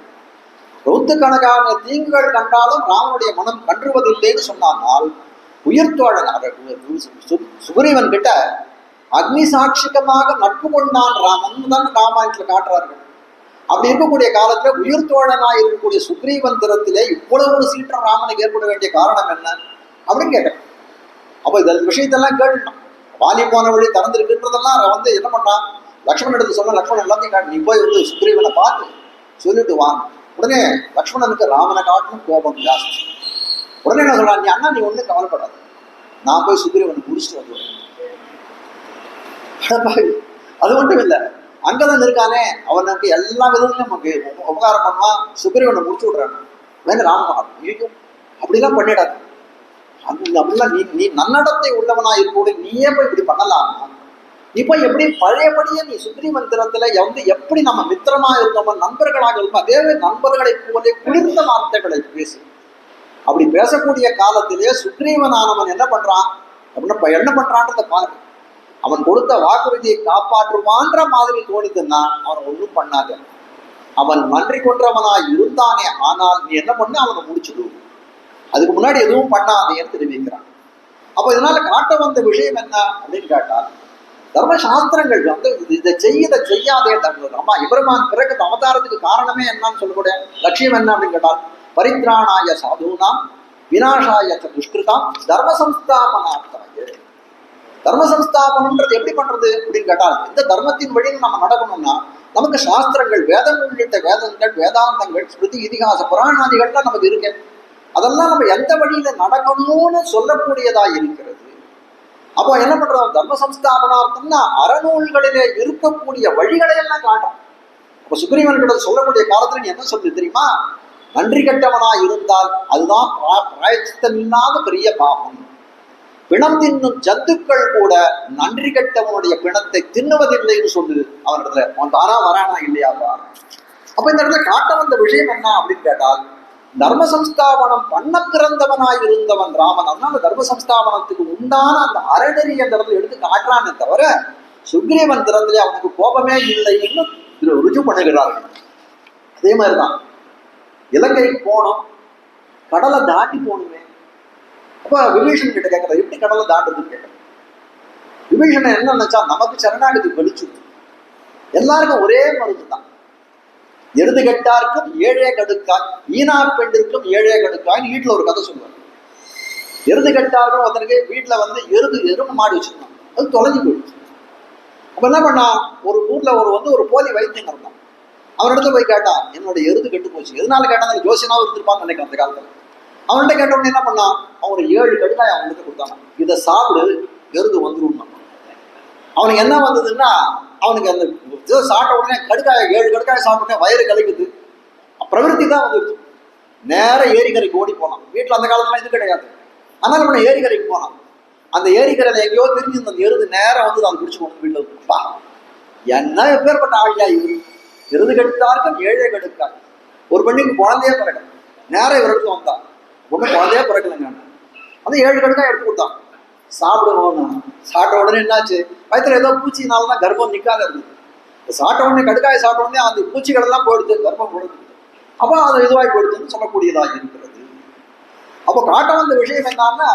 Speaker 1: நூற்றுக்கணக்கான தீங்குகள் கண்டாலும் ராமனுடைய மனம் கன்றுவதில்லைன்னு சொன்னால், உயிர்த்தோழன் சுக்ரீவன் கிட்ட அக்னி சாட்சிகமாக நட்பு கொண்டான் ராமன் தான் ராமாயணத்துல காட்டுறார்கள். அப்படி இருக்கக்கூடிய காலத்துல உயிர்த்தோழனாய் இருக்கக்கூடிய சுக்ரீவன் திறத்திலே இவ்வளவு ஒரு சீற்றம் ராமனுக்கு ஏற்பட வேண்டிய காரணம் என்ன அப்படின்னு கேட்கறேன். அப்போ இந்த விஷயத்தெல்லாம் கேட்டுட்டான். வாலி போன வழி திறந்திருக்குன்றதெல்லாம் வந்து என்ன பண்ணான், லக்ஷ்மணன் எடுத்து சொன்ன, லக்ஷ்மணன் எல்லாத்தையும் காட்டு, நீ போய் வந்து சுக்ரீவனை பார்த்து சொல்லிட்டு வாங்க. உடனே லக்ஷ்மணனுக்கு ராமனை காட்டிலும் கோபம் ஜாஸ்தி. உடனே என்ன சொல்றான், நீ அண்ணா நீ ஒன்றும் கவலைப்படாது, நான் போய் சுக்ரீவனை முடிச்சுட்டு வந்துடுவேன். அது மட்டும் இல்லை, அங்கதான் இருக்கானே அவனுக்கு எல்லா விதத்திலும் நமக்கு உபகாரம் பண்ணுவான், சுக்ரீவனை முடிச்சு விடுறாங்க. வேணும் ராமன் இருக்கும் அப்படிலாம் பண்ணிடாது, அப்படிலாம் நீ நன்னடத்தை உள்ளவனா இருக்கக்கூடிய நீயே போய் இப்படி பண்ணலாம். இப்போ எப்படி பழையபடியே நீ சுக்ரீவன் திறத்துல வந்து எப்படி நம்ம மித்திரமா இருந்தோமோ நண்பர்களாக இருந்தோம், அதே நண்பர்களை போலே குளிர்ந்த வார்த்தைகளை பேசு. அப்படி பேசக்கூடிய காலத்திலே சுக்ரீவனானவன் என்ன பண்றான் அப்படின்னா, என்ன பண்றான்றத பாரு. அவன் கொடுத்த வாக்குறுதியை காப்பாற்றுவான்ற மாதிரி தோணித்துன்னா அவன் ஒன்றும் பண்ணாத. அவன் நன்றி கொன்றவனாய் இருந்தானே, ஆனால் நீ என்ன பண்ண, அவனை முடிச்சுடு, அதுக்கு முன்னாடி எதுவும் பண்ணாதேன்னு தெரிவிக்கிறான். அப்போ இதனால காட்ட வந்த விஷயம் என்ன அப்படின்னு கேட்டால், தர்மசாஸ்திரங்கள் வந்து இதை செய்யாதே. அம்மா இவருமான் பிறகு அவதாரத்துக்கு காரணமே என்னன்னு சொல்லக்கூடிய லட்சியம் என்ன அப்படின்னு கேட்டால், பரித்ராணாய சாதுனாம் விநாசாய துஷ்கிருதாம் தர்ம சம்ஸ்தாபனார்த்தாய. தர்ம சம்ஸ்தாபனம்ன்றது எப்படி பண்றது அப்படின்னு கேட்டால், இந்த தர்மத்தின் வழியில் நம்ம நடக்கணும்னா நமக்கு சாஸ்திரங்கள், வேதம் உள்ளிட்ட வேதங்கள், வேதாந்தங்கள், ஸ்மிருதி, இதிகாச புராணாதிகள்லாம் நமக்கு இருக்கு. அதெல்லாம் நம்ம எந்த வழியில நடக்கணும்னு சொல்லக்கூடியதா இருக்கிறது. அப்போ என்ன பண்றோம், தர்ம சம்ஸ்தாபனார்த்தம்னா அறநூல்களிலே இருக்கக்கூடிய வழிகளை எல்லாம் காட்டும். அப்போ சுக்ரீவன் கிட்ட சொல்லக்கூடிய காலத்துல நீ என்ன சொல்லு தெரியுமா, நன்றி கெட்டவனா இருந்தால் அதுதான் பிராயச்சித்தம் இல்லாத பெரிய பாவம். பிணம் தின்னும் ஜந்துக்கள் கூட நன்றி கெட்டவனுடைய பிணத்தை தின்னுவதில்லைன்னு சொல்லுது அவனிடத்துல. அவன் தானா வரானா இல்லையாவா? அப்ப இந்த இடத்துல காட்ட வந்த விஷயம் என்ன அப்படின்னு கேட்டால், தர்ம சம்ஸ்தாபனம் பண்ண பிறந்தவனாய் இருந்தவன் ராமன். அதனால தர்ம சம்ஸ்தாபனத்துக்கு உண்டான அந்த அறநெறி அந்த இடத்துல எடுத்து காட்டுறானே தவிர சுக்ரீவன் திறந்திலே அவனுக்கு கோபமே இல்லைன்னு ருஜு பண்ணுகிறார்கள். அதே மாதிரிதான் இலங்கைக்கு போனோம், கடலை தாண்டி போகணுமே. அப்ப விபீஷன் கிட்ட கேட்கற, எப்படி கடலை தாண்டுறதுன்னு கேட்கற. விபீஷனை என்ன நினைச்சா, நமக்கு சரணாகதி வெளிச்சு, எல்லாருக்கும் ஒரே மருந்து தான். எருது கெட்டாருக்கும் ஏழே கடுக்காய், ஈனா பெண்டிற்கும் ஏழே கடுக்காய். வீட்டுல ஒரு கதை சொல்லுவாங்க. எருது கெட்டாருக்கும் ஒருத்தனுக்கு வீட்டுல வந்து எருமை மாடி வச்சிருக்கான், அது தொலைஞ்சு போயிடுச்சு. அப்ப என்ன பண்ணா, ஒரு ஊர்ல ஒரு போலி வைத்தியம் இருந்தான். அவனிடத்துல போய் கேட்டா, என்னோட எருது கெட்டு போச்சு. எதனால கேட்டா, ஜோசியனாவும் இருந்திருப்பான்னு நினைக்கிறேன் அந்த காலத்துல. அவன்கிட்ட கேட்டவொடனே என்ன பண்ணான், அவன் ஒரு 7 கடுக்காய் அவனுக்கு கொடுத்தாங்க. இதை சாப்பிடு, எருது வந்துடும். அவனுக்கு என்ன வந்ததுன்னா, அவனுக்கு அந்த சாப்பிட்ட உடனே 7 கடுக்காய் சாப்பிட்டே வயிறு கலைக்குது, பிரவிற்த்தி தான் வந்துடுச்சு. நேர ஏரிக்கரைக்கு ஓடி போனான். வீட்டுல அந்த காலத்துல இது கிடையாது. அதனால அவனை ஏரிக்கரைக்கு போனான். அந்த ஏரிக்கரையில எங்கேயோ தெரிஞ்சு அந்த எருது நேரம் வந்து அதை பிடிச்சு போகணும் வீட்டுல. என்ன எப்பேற்பட்ட ஆழியா இவரு, எருது கெடுத்தார்க்கும் ஏழை கெடுக்காய். ஒரு பெண்ணுக்கு குழந்தையே பிறக்கல, நேரம் இவருக்கு வந்தான், ஒன்றும் குழந்தையே பிறக்கலைங்க. அந்த 7 கடுக்காய் எடுத்து கொடுத்தான், சாப்பிடுவோம். சாப்பிட்ட உடனே என்னாச்சு, வயிற்றுல ஏதோ பூச்சினால்தான் கர்ப்பம் நிற்காத இருந்தது. சாப்பிட்ட உடனே கடுக்காய் சாப்பிட்ட உடனே அந்த பூச்சிகள் எல்லாம் போயிடுது, கர்ப்பம் போடுது. அப்போ அது இதுவாய் போயிடுதுன்னு சொல்லக்கூடியதாக இருக்கிறது. அப்போ காட்ட வந்த விஷயம் என்னன்னா,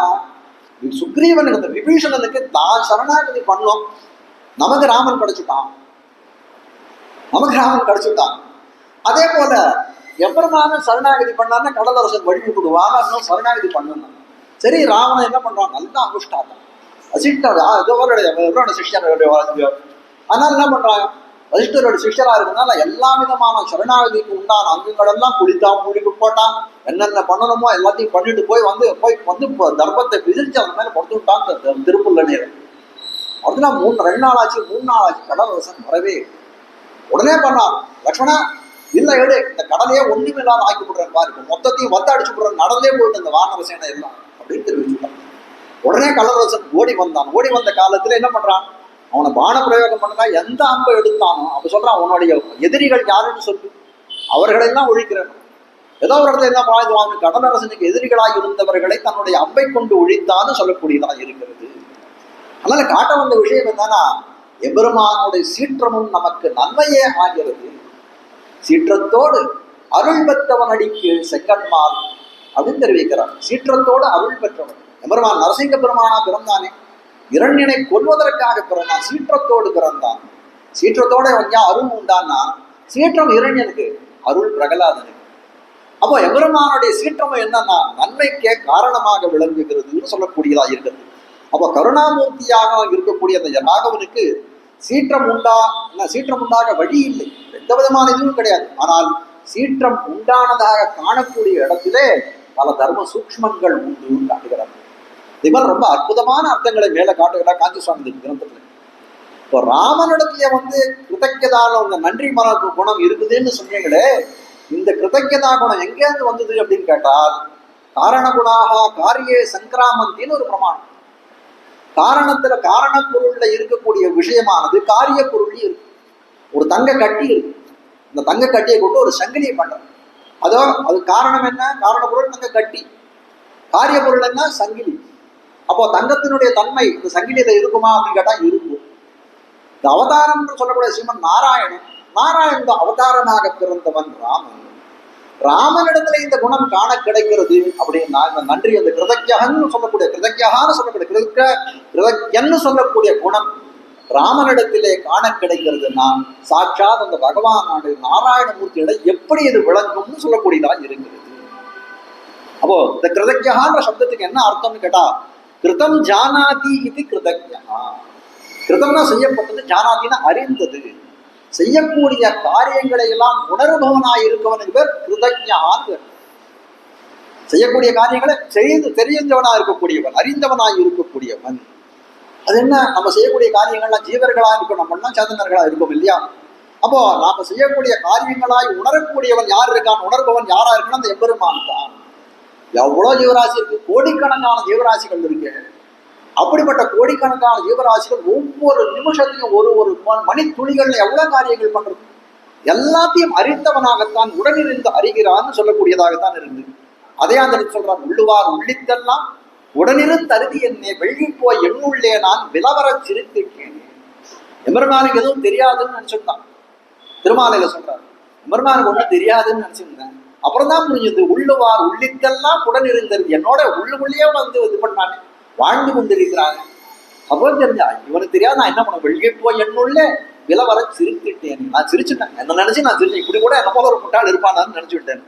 Speaker 1: சுக்ரீவனுக்கு அந்த விபீஷணனுக்கு தான் சரணாகதி பண்ணோம், நமக்கு ராமன் கிடைச்சுட்டான், நமக்கு ராமன் கிடைச்சுட்டான். அதே போல எவ்வளவு சரணாகதி பண்ணான்னா கடலரசன் வழி விடுவாங்க, இன்னும் சரணாகதி பண்ணணும். சரி, ராவணன் என்ன பண்றான், நல்லா அனுஷ்டாதான் வசிஷ்டரோட சிஷ்யர். அதனால என்ன பண்றாங்க, வசிஷ்டரோட சிஷ்யரா இருக்கிறதுனால எல்லா விதமான சரணாகதிக்கு உண்டான அங்கங்கள் எல்லாம் குளித்தான், மூடிக்கு போட்டான், என்னென்ன பண்ணணுமோ எல்லாத்தையும் பண்ணிட்டு போய் தர்மத்தை விதிச்சு அந்த மேல படுத்துட்டான் திருப்புள்ள நேரம். அப்படின்னா 2 நாள் ஆச்சு, 3 நாள் ஆச்சு, கடலரசன் வரவே. உடனே பண்ணான் லக்ஷ்மணா, இல்ல எடு, இந்த கடலையே ஒண்ணுமில்லாத ஆக்கி விடுறேன் பாரு, மொத்தத்தையும் அடிச்சு விடுறேன், நடந்தே போயிட்டு இந்த வானர சேனை எல்லாம் அப்படின்னு தெரிவிச்சுட்டான். உடனே கடலரசன் ஓடி வந்தான். ஓடி வந்த காலத்துல என்ன பண்றான், அவனை பான பிரயோகம் பண்ணா எந்த அம்பை எடுத்தானோ அப்ப சொல்றான், உன்னுடைய எதிரிகள் யாருன்னு சொல்லு, அவர்களெல்லாம் ஒழிக்கிறேன். ஏதோ ஒரு இடத்துல என்ன பாய்ந்துவாங்க, கடலரசனுக்கு எதிரிகளாக இருந்தவர்களை தன்னுடைய அம்பை கொண்டு ஒழித்தான்னு சொல்லக்கூடியதாக இருக்கிறது. அதனால காட்ட வந்த விஷயம் என்னன்னா, எபெருமானுடைய சீற்றமும் நமக்கு நன்மையே ஆகிறது. சீற்றத்தோடு அருள் பெற்றவன் அடிக்கு செங்கன்மால் அப்படின்னு தெரிவிக்கிறார். சீற்றத்தோடு அருள் பெற்றவன் எபெருமான் நரசிங்க பெருமானா பிறந்தானே, இரண்யனை கொல்வதற்காக பிறந்தான், சீற்றத்தோடு பிறந்தான். சீற்றத்தோட அருள் உண்டான்னா சீற்றம் இரண்யனுக்கு, அருள் பிரகலாதனுக்கு. அப்போ எபெருமானுடைய சீற்றம் என்னன்னா நன்மைக்கே காரணமாக விளங்குகிறதுன்னு சொல்லக்கூடியதா இருக்கிறது. அப்போ கருணாமூர்த்தியாக இருக்கக்கூடிய அந்த ராகவனுக்கு சீற்றம் உண்டாக வழி இல்லை, எந்த விதமான இதுவும் கிடையாது. ஆனால் சீற்றம் உண்டானதாக காணக்கூடிய இடத்திலே பல தர்ம சூக்ஷ்மங்கள் உண்டு காட்டுகிறார். இவர் ரொம்ப அற்புதமான அர்த்தங்களை மேல காட்டுகிறார் காஞ்சி சுவாமி கிரந்தத்துல. இப்போ ராமனிடத்துல கிருதஜ்ஞதான நன்றி மனக்கு குணம் இருக்குதுன்னு சொன்னீங்களே, இந்த கிருதஜ்ஞதா குணம் எங்கேருந்து வந்தது அப்படின்னு கேட்டால், காரணகுணாக காரியே சங்கிராமந்தின்னு ஒரு பிரமாணம். காரண பொருள்ல இருக்கக்கூடிய விஷயமானது காரிய பொருள் இருக்கு. ஒரு தங்க கட்டி இருக்கு, இந்த தங்க கட்டியை கொண்டு ஒரு சங்கிலியை பண்றோம். அது காரணம் என்ன, காரண பொருள் தங்க கட்டி, காரிய பொருள் என்ன சங்கிலி. அப்போ தங்கத்தினுடைய தன்மை இந்த சங்கிலியில இருக்குமா அப்படின்னு கேட்டா இருக்கும். இந்த அவதாரம் சொல்லக்கூடிய ஸ்ரீமன் நாராயணன் அவதாரமாக பிறந்தவன் ராமன். ராமனிடத்துல இந்த குணம் காண கிடைக்கிறது அப்படின்னா, இந்த நன்றி, அந்த கிருதஜ்ஞன்னு சொல்லக்கூடிய குணம் ராமனிடத்திலே காண கிடைக்கிறதுனா சாட்சாத் அந்த பகவானோட நாராயணமூர்த்தியிட எப்படி இது விளங்கும்னு சொல்லக்கூடியதாக இருக்கிறது. அப்போ இந்த கிருதஜ்ஞான்ற சப்தத்துக்கு என்ன அர்த்தம்னு கேட்டா, கிருதம் ஜானாதி இது கிருதஜ்ஞா. கிருதம்னா செய்யப்பட்டது, ஜானாதினா அறிந்தது, செய்யக்கூடிய காரியங்களை எல்லாம் உணர்பவனாய் இருக்கவனுக்கு பேர் கிருதஜ்ஞான். செய்யக்கூடிய காரியங்களை தெரிந்தவனா இருக்கக்கூடியவன், அறிந்தவனாய் இருக்கக்கூடியவன். அது என்ன, நம்ம செய்யக்கூடிய காரியங்கள்லாம் ஜீவர்களா இருக்கும், நம்மளாம் சேதனர்களா இருக்கும் இல்லையா? அப்போ நாம செய்யக்கூடிய காரியங்களாய் உணரக்கூடியவன் யார் இருக்கான், உணர்பவன் யாரா இருக்குன்னா அந்த எம்பெருமான் தான். எவ்வளவு ஜீவராசி இருக்கு, கோடிக்கணக்கான ஜீவராசிகள் இருக்கு. அப்படிப்பட்ட கோடிக்கணக்கான ஜீவராசிகள் ஒவ்வொரு நிமிஷத்தையும் ஒரு மணித்துளிகள்ல எவ்வளவு காரியங்கள் பண்றது, எல்லாத்தையும் அறிந்தவனாகத்தான் உடனிருந்து அறிகிறான்னு சொல்லக்கூடியதாகத்தான் இருந்து. அதே அந்த சொல்றான், உள்ளுவார் உள்ளித்தெல்லாம் உடனிருந்து அருதி என்னை வெள்ளி போய் எண்ணுள்ளே நான் விலவர சிரித்திருக்கேன். எம்பெருமானுக்கு எதுவும் தெரியாதுன்னு நினைச்சிருந்தான். திருமாலையில சொல்றாரு, எம்பெருமானுக்கு ஒன்றும் தெரியாதுன்னு நினைச்சிருந்தேன். அப்புறம் தான் புரிஞ்சது, உள்ளுவார் உள்ளித்தெல்லாம் உடனிருந்தது, என்னோட உள்ளுக்குள்ளேயே இது பண்ணானே, வாழ்ந்து கொண்டிருக்கிறாங்க. அப்போ தெரிஞ்சா இவனுக்கு தெரியாது, நான் என்ன பண்ண, வெளியே போய் என்னுள்ள விலவர சிரித்துட்டேன். நான் சிரிச்சுட்டேன், என்ன நினைச்சு நான் சிரிச்சேன், இப்படி கூட என்ன போல ஒரு முட்டாள் இருப்பானான்னு நினைச்சு விட்டேன்.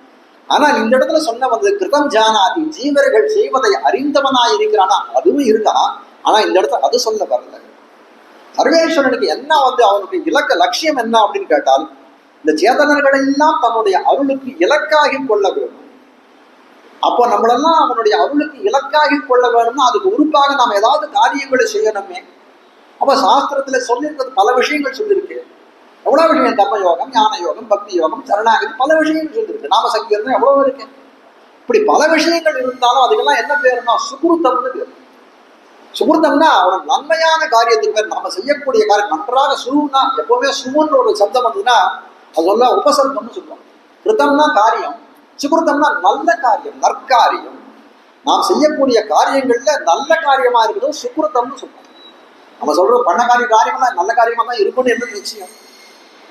Speaker 1: ஆனால் இந்த இடத்துல சொன்ன கிருதம் ஜானாதி, ஜீவர்கள் செய்வதை அறிந்தவனாய் இருக்கிறானா, அதுவும் இருக்கான். ஆனா இந்த இடத்துல அது சொல்ல வரல. சர்வேஸ்வரனுக்கு என்ன அவனுக்கு லட்சியம் என்ன அப்படின்னு கேட்டால், இந்த சேதனர்களை எல்லாம் தன்னுடைய அருளுக்கு இலக்காகி கொள்ள வேண்டும். அப்போ நம்மளெல்லாம் அவனுடைய அருளுக்கு இலக்காகி கொள்ள வேணும்னா அதுக்கு உறுப்பாக நாம் ஏதாவது காரியங்களை செய்யணுமே. அப்ப சாஸ்திரத்துல சொல்லியிருக்கிறது பல விஷயங்கள் சொல்லியிருக்கு. எவ்வளவு விஷயம், கர்ம யோகம், ஞான யோகம், பக்தி யோகம், சரணாகதி, பல விஷயங்கள் சொல்லியிருக்கு. நாம சங்கீர்த்தம் எவ்வளவு இருக்கு. இப்படி பல விஷயங்கள் இருந்தாலும் அதுக்கெல்லாம் என்ன பேருன்னா சுகுருத்தம்னு பேர். சுகுருத்தம்னா ஒரு நன்மையான காரியத்துக்கு பேர். நாம செய்யக்கூடிய காரியம் நன்றாக சுகுனா, எப்பவுமே சுகுன்ற ஒரு சப்தம் வந்ததுன்னா அது சொல்ல உபசர்க்கம்னு சொல்லுவோம். கிருத்தம்னா காரியம், சுகிருத்தம்னா நல்ல காரியம், நற்காரியம். நாம் செய்யக்கூடிய காரியங்கள்ல நல்ல காரியமா இருக்கிறது சுகிருத்தம்னு சொல்லுவோம். நம்ம சொல்றோம் பண்ண காரியம்லாம் நல்ல காரியமா தான் இருக்கும்னு என்ன நிச்சயம்?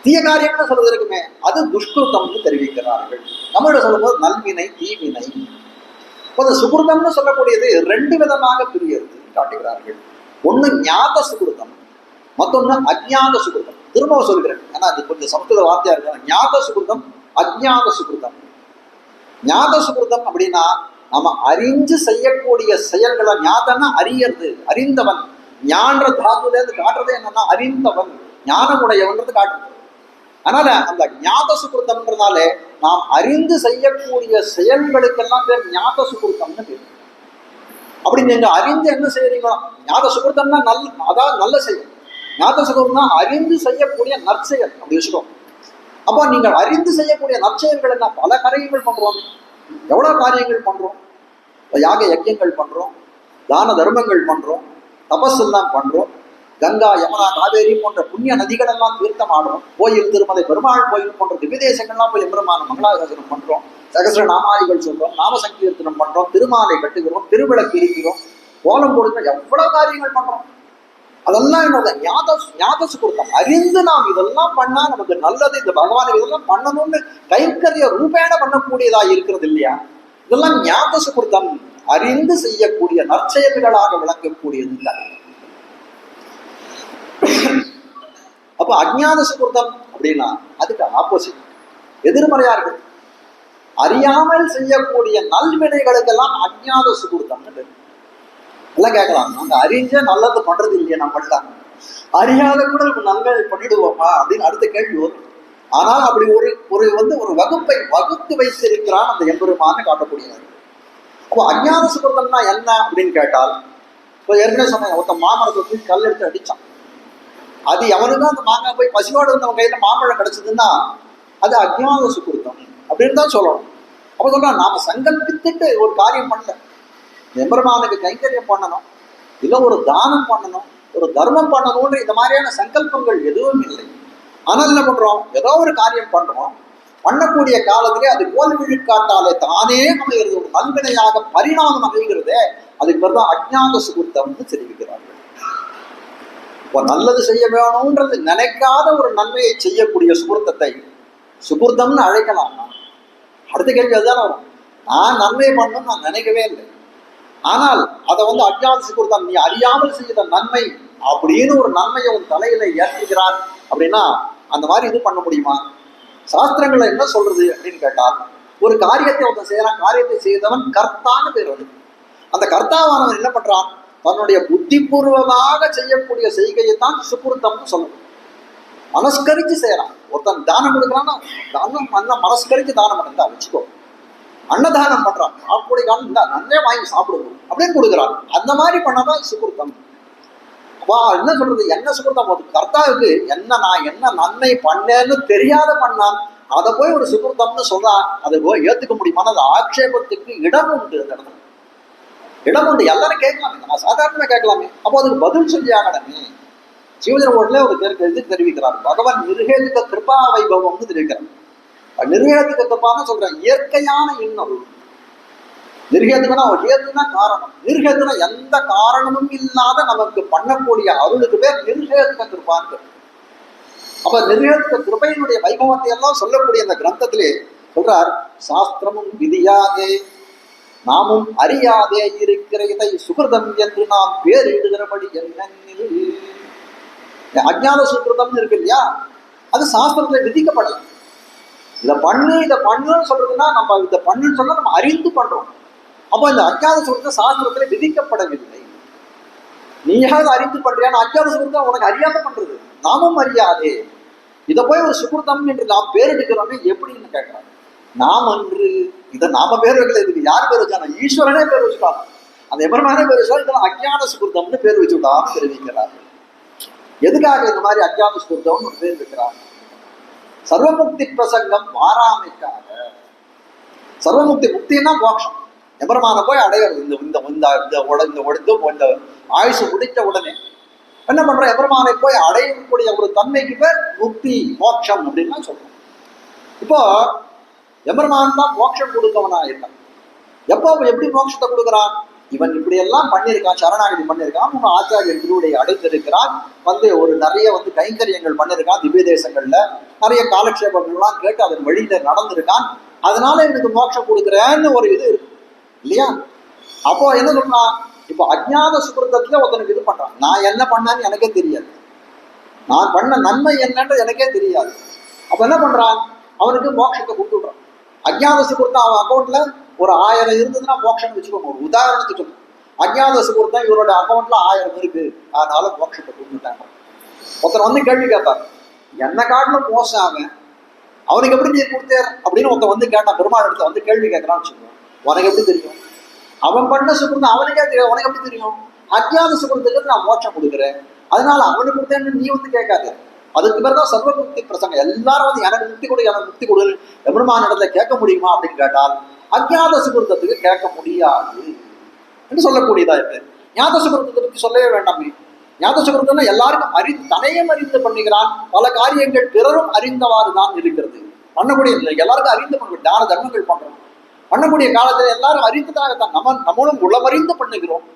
Speaker 1: தீய காரியம்னு சொல்றது இருக்குமே அது துஷ்கிருத்தம்னு தெரிவிக்கிறார்கள். தமிழ சொல்லும்போது நல்வினை தீவினை. இப்போ சுகிருத்தம்னு சொல்லக்கூடியது 2 விதமாக பிரியறது காட்டுகிறார்கள். ஒண்ணு ஞாத சுகிருத்தம், மற்றொன்னு அஜ்ஞாத சுகிருத்தம். திரும்ப சொல்கிறேன், ஏன்னா அது கொஞ்சம் சமஸ்கிருத வார்த்தையா இருக்கு. ஞாத சுகிருத்தம், அஜ்ஞாத சுகிருத்தம். ஞாத சுகிருத்தம் அப்படின்னா நம்ம அறிஞ்சு செய்யக்கூடிய செயல்களை, ஞாதன்னா அறியறது, அறிந்தவன். ஞான்ற தாத்துல இருந்து காட்டுறதே என்னன்னா அறிந்தவன், ஞானமுடையவன்றது காட்டுறது. அதனால அந்த ஞாத சுகிருத்தம்ன்றதாலே நாம் அறிந்து செய்யக்கூடிய செயல்களுக்கெல்லாம் பேர் ஞாத சுகிருத்தம்னு பேர். அப்படி நீங்க அறிந்து என்ன செய்யறீங்களோ, ஞாத சுகிருத்தம்னா அதாவது நல்ல செயல். ஞாத சுகிருத்தம்னா அறிந்து செய்யக்கூடிய நற்செயல் அப்படி வச்சுக்கோம். அப்போ நீங்கள் அறிந்து செய்யக்கூடிய நற்செயல்கள் என்ன? பல காரியங்கள் பண்றோம். எவ்வளவு காரியங்கள் பண்றோம்? யாக யஜ்யங்கள் பண்றோம், தான தர்மங்கள் பண்றோம், தபஸ் எல்லாம் பண்றோம், கங்கா யமுனா காவேரி போன்ற புண்ணிய நதிகள் எல்லாம் தீர்த்தம் ஆடுறோம், கோயில் திருமலை பெருமாள் கோயில் போன்ற திவ்யதேசங்கள்லாம் போய் எம்பெருமான மங்களாசாசனம் பண்றோம், சகசிர நாமாதிகள் சொல்றோம், நாம சங்கீர்த்தனம் பண்றோம், திருமாலை கட்டுகிறோம், திருவிளக்கு இருக்கிறோம், கோலம் போடுகிறோம், எவ்வளவு காரியங்கள் பண்றோம். அதெல்லாம் என்னோட ஞாத சுகிருத்தம். அறிந்து நாம் இதெல்லாம் பண்ணா நமக்கு நல்லது, இந்த பகவானுக்கு இதெல்லாம் பண்ணணும்னு கைங்கரிய ரூபேண பண்ணக்கூடியதா இருக்கிறது இல்லையா? இதெல்லாம் ஞாத சுகிருத்தம், அறிந்து செய்யக்கூடிய நற்செயல்களாக விளங்கக்கூடியது. அப்ப அஜ்ஞாத சுகிருத்தம் அப்படின்னா அதுக்கு ஆப்போசிட், எதிர்மறையா இருக்கு. அறியாமல் செய்யக்கூடிய நல்வினைகளுக்கெல்லாம் அஜ்ஞாத சுகிருத்தம்னு பேர். எல்லாம் கேட்கலாம், நாங்க அறிஞ்ச நல்லது பண்றது இல்லையா? நம்ம பண்ணலாம், அறியாத கூட நம்ம நன்மை பண்ணிடுவோமா அப்படின்னு அடுத்த கேள்வி வரும். ஆனால் அப்படி ஒரு வகுப்பை வகுத்து வைத்திருக்கிறான் அந்த எம்பெருமான்னு காட்டக்கூடியது. அப்போ அஜ்ஞாத சுகிருத்தம்னா என்ன அப்படின்னு கேட்டால், இப்போ ஏற்கனவே சொன்னேன், ஒருத்தன் மாமரத்தை தூக்கி கல் எடுத்து அடிச்சான். அது எவனுக்கும் அந்த மாங்காய் போய் பசியோடு இருந்தவன் கையில மாம்பழம் கிடைச்சதுன்னா அது அஜ்ஞாத சுகிருத்தம் அப்படின்னு தான் சொல்லணும். அப்போ சொல்றான், நாம சங்கல்பித்துட்டு ஒரு காரியம் பண்ணல, எம்பெருமானுக்கு கைங்கரியம் பண்ணணும், இல்லை ஒரு தானம் பண்ணணும், ஒரு தர்மம் பண்ணணும்ன்ற இந்த மாதிரியான சங்கல்பங்கள் எதுவும் இல்லை. ஆனால் என்ன பண்றோம், ஏதோ ஒரு காரியம் பண்றோம், பண்ணக்கூடிய காலத்திலே அது கோல் விழுக்காட்டாலே தானே அமைகிறது, ஒரு நல்வினையாக பரிணாமம் அமைகிறதே, அதுக்கு பிறகு அஜ்ஞாத சுகிருத்தம்னு தெரிவிக்கிறார்கள். இப்போ நல்லது செய்ய வேணும்ன்றது நினைக்காத ஒரு நன்மையை செய்யக்கூடிய சுகிருத்தத்தை சுகிருத்தம்னு அழைக்கலாமா? அடுத்த கேள்வி அதுதான் வரும். நான் நன்மை பண்ணணும்னு நான் நினைக்கவே இல்லை, ஆனால் அதை அஜ்ஞாத சுகிருத்தம், நீ அறியாமல் செய்த நன்மை அப்படின்னு ஒரு நன்மையை உன் தலையில ஏற்றுகிறார் அப்படின்னா அந்த மாதிரி இது பண்ண முடியுமா? சாஸ்திரங்கள்ல என்ன சொல்றது அப்படின்னு கேட்டால், ஒரு காரியத்தை ஒருத்தன் செய்யறான், காரியத்தை செய்தவன் கர்த்தான்னு பேர் வந்து, அந்த கர்த்தாவானவன் என்ன பண்றான், தன்னுடைய புத்திபூர்வமாக செய்யக்கூடிய செய்கையை தான் சுகிருத்தம்னு சொல்லணும். மனஸ்கரிச்சு செய்யறான். ஒருத்தன் தானம் கொடுக்குறான்னா தானம் மனஸ்கரிச்சு தானம் பண்ணா வச்சுக்கோ. அன்னதானம் பண்றான், அப்படி நன்னே வாங்கி சாப்பிடுவோம் அப்படின்னு கொடுக்குறான், அந்த மாதிரி பண்ணாதான் சுகிருத்தம். அப்பா என்ன சொல்றது, என்ன சுகிருத்தம்? போது கர்த்தாவுக்கு நான் என்ன நன்மை பண்ணேன்னு தெரியாத பண்ணான், அதை போய் ஒரு சுகிருத்தம்னு சொன்னா அதை போய் ஏத்துக்க முடியுமான்னு அது ஆட்சேபத்துக்கு இடம் உண்டு. அந்த இடத்துல இடம் உண்டு, எல்லாரும் கேட்கலாமே, நான் சாதாரணமா கேட்கலாமே. அப்போ அதுக்கு பதில் சொல்லி ஆகணுமே. ஜீவஜன ஓட்டிலே ஒரு இது தெரிவிக்கிறார், பகவான் நிர்ஹேதுக கிருபா வைபவம்னு தெரிவிக்கிறார். நிர்ஹேதுக கிருப்பான்னு சொல்றேன், இயற்கையான இன்னொரு. நிர்ஹேதுனா ஹேதுனா காரணம், நிர்ஹேதுனா எந்த காரணமும் இல்லாத நமக்கு பண்ணக்கூடிய அருளுக்கு பேர் நிர்ஹேதுக கிருப்பான்னு. அப்ப நிர்ஹேதுக கிருபையினுடைய வைபவத்தை எல்லாம் சொல்லக்கூடிய அந்த கிரந்தத்திலே சொல்றார், சாஸ்திரமும் விதியாதே நாமும் அறியாதே இருக்கிற இதை சுகிருதம் என்று நாம் பேரிடுகிறபடி என்னென்னில். அஜ்ஞாத சுகிருதம்னு இருக்கு இல்லையா, அது சாஸ்திரத்துல விதிக்கப்படலாம். இதை பண்ணுன்னு சொல்றதுன்னா நம்ம இதை பண்ணுன்னு சொன்னா நம்ம அறிந்து பண்றோம். அப்போ இந்த அஜ்ஞாத சுகிருதம் சாஸ்திரத்துல விதிக்கப்படவில்லை. நீயாவது அறிந்து பண்றியான்னு அஜ்ஞாத சுகிருதம் உனக்கு அறியாத பண்றது. நாமும் அறியாதே இதை போய் ஒரு சுகிருதம் என்று நாம் பேர் எடுக்கிறோமே எப்படின்னு கேட்கிறாங்க. நாம் அன்று இதை நாம பேர் வைக்கல, இதுக்கு யார் பேர் வச்சாங்க? ஈஸ்வரனே பேர் வச்சுட்டாங்க. அந்த எவருமானே பேர் வச்சா இதெல்லாம் அஜ்ஞான சுகிருதம்னு பேர் வச்சுட்டான்னு தெரிவிக்கிறார்கள். எதுக்காக இந்த மாதிரி அஜ்ஞான சுகிருதம்னு ஒரு பேர் வைக்கிறாங்க? சர்வமுக்தி பிரசங்கம் மாறாமைக்காக. சர்வமுக்தி, முக்தின்னா மோட்சம், எபெருமான போய் அடையிறது. இந்த ஆயுசு முடித்த உடனே என்ன பண்ற, எபெருமானை போய் அடையக்கூடிய ஒரு தன்மைக்கு பேர் முக்தி மோட்சம் அப்படின்னு சொல்றோம். இப்போ எம்பெருமான் தான் மோட்சம் கொடுக்கவனா இருக்கான். எப்போ எப்படி மோட்சத்தை கொடுக்குறான்? இவன் இப்படி எல்லாம் பண்ணியிருக்கான், சரணாகதி பண்ணியிருக்கான், உன் ஆச்சாரியர் திருவுடைய அடைத்திருக்கிறான், ஒரு நிறைய கைங்கரியங்கள் பண்ணியிருக்கான், திவ்ய தேசங்கள்ல நிறைய காலக்ஷேபங்கள்லாம் கேட்டு அதன் வழியில நடந்திருக்கான், அதனால இவனுக்கு மோட்சம் கொடுக்குறேன்னு ஒரு இது இருக்கு இல்லையா? அப்போ என்ன சொல்றான்? இப்போ அஜ்ஞாத சுகிருத்தத்துல ஒருத்தனுக்கு இது பண்றான், நான் என்ன பண்ணான்னு எனக்கே தெரியாது, நான் பண்ண நன்மை என்னன்றது எனக்கே தெரியாது. அப்ப என்ன பண்றான்? அவனுக்கு மோட்சத்தை கொடுத்துடுறான். அஜ்ஞாத சுகிருத்தம் அவன் அக்கௌண்ட்ல ஒரு 1000 இருந்ததுன்னா மோட்சம்னு வச்சுக்கோங்க. ஒரு உதாரணத்துக்கு சொல்லுங்க, அஜ்ஞாத சுகிருத்தம் இவரோட அக்கௌண்ட்ல 1000 இருக்கு, அதனால மோட்சத்தை கொடுத்துட்டாங்க. ஒருத்தர் கேள்வி கேட்பார், என்ன காட்டிலும் மோசம் அவன், அவனுக்கு எப்படி நீர் கொடுத்தார் அப்படின்னு ஒருத்தன் கேட்டான். பெருமாள் இடத்துல கேள்வி கேட்கறான்னு வச்சுக்கோங்க. உனக்கு எப்படி தெரியும்? அவன் பண்ண சுகிருத்தம் அவனுக்கே தெரியும், உனக்கு எப்படி தெரியும்? அஜ்ஞாத சுகிருத்துக்கு நான் மோட்சம் கொடுக்குறேன், அதனால அவனுக்கு கொடுத்தேன்னு நீ கேட்காது. அதுக்கு பேர் தான் சர்வ முக்தி பிரசங்கம். எல்லாரும் எனக்கு முக்தி கொடு, எனக்கு முக்தி கொடு பெருமான் இடத்துல கேட்க முடியுமா அப்படின்னு கேட்டால் அஜ்ஞாத சுகிருத்தத்துக்கு கேட்க முடியாது என்று சொல்லக்கூடியதா இருக்கு. ஞாத சுகிருத்தத்தை பற்றி சொல்லவே வேண்டாமே. ஞாத சுகிருத்தம்னா எல்லாருக்கும் தனையும் அறிந்து பண்ணுகிறான், பல காரியங்கள் பிறரும் அறிந்தவாறு தான் இருக்கிறது. பண்ணக்கூடிய எல்லாருக்கும் அறிந்து பண்ணுவோம், தான தர்மங்கள் பண்றோம், பண்ணக்கூடிய காலத்துல எல்லாரும் அறிந்ததாகத்தான் நம்மளும் உளமறிந்து பண்ணுகிறோம்,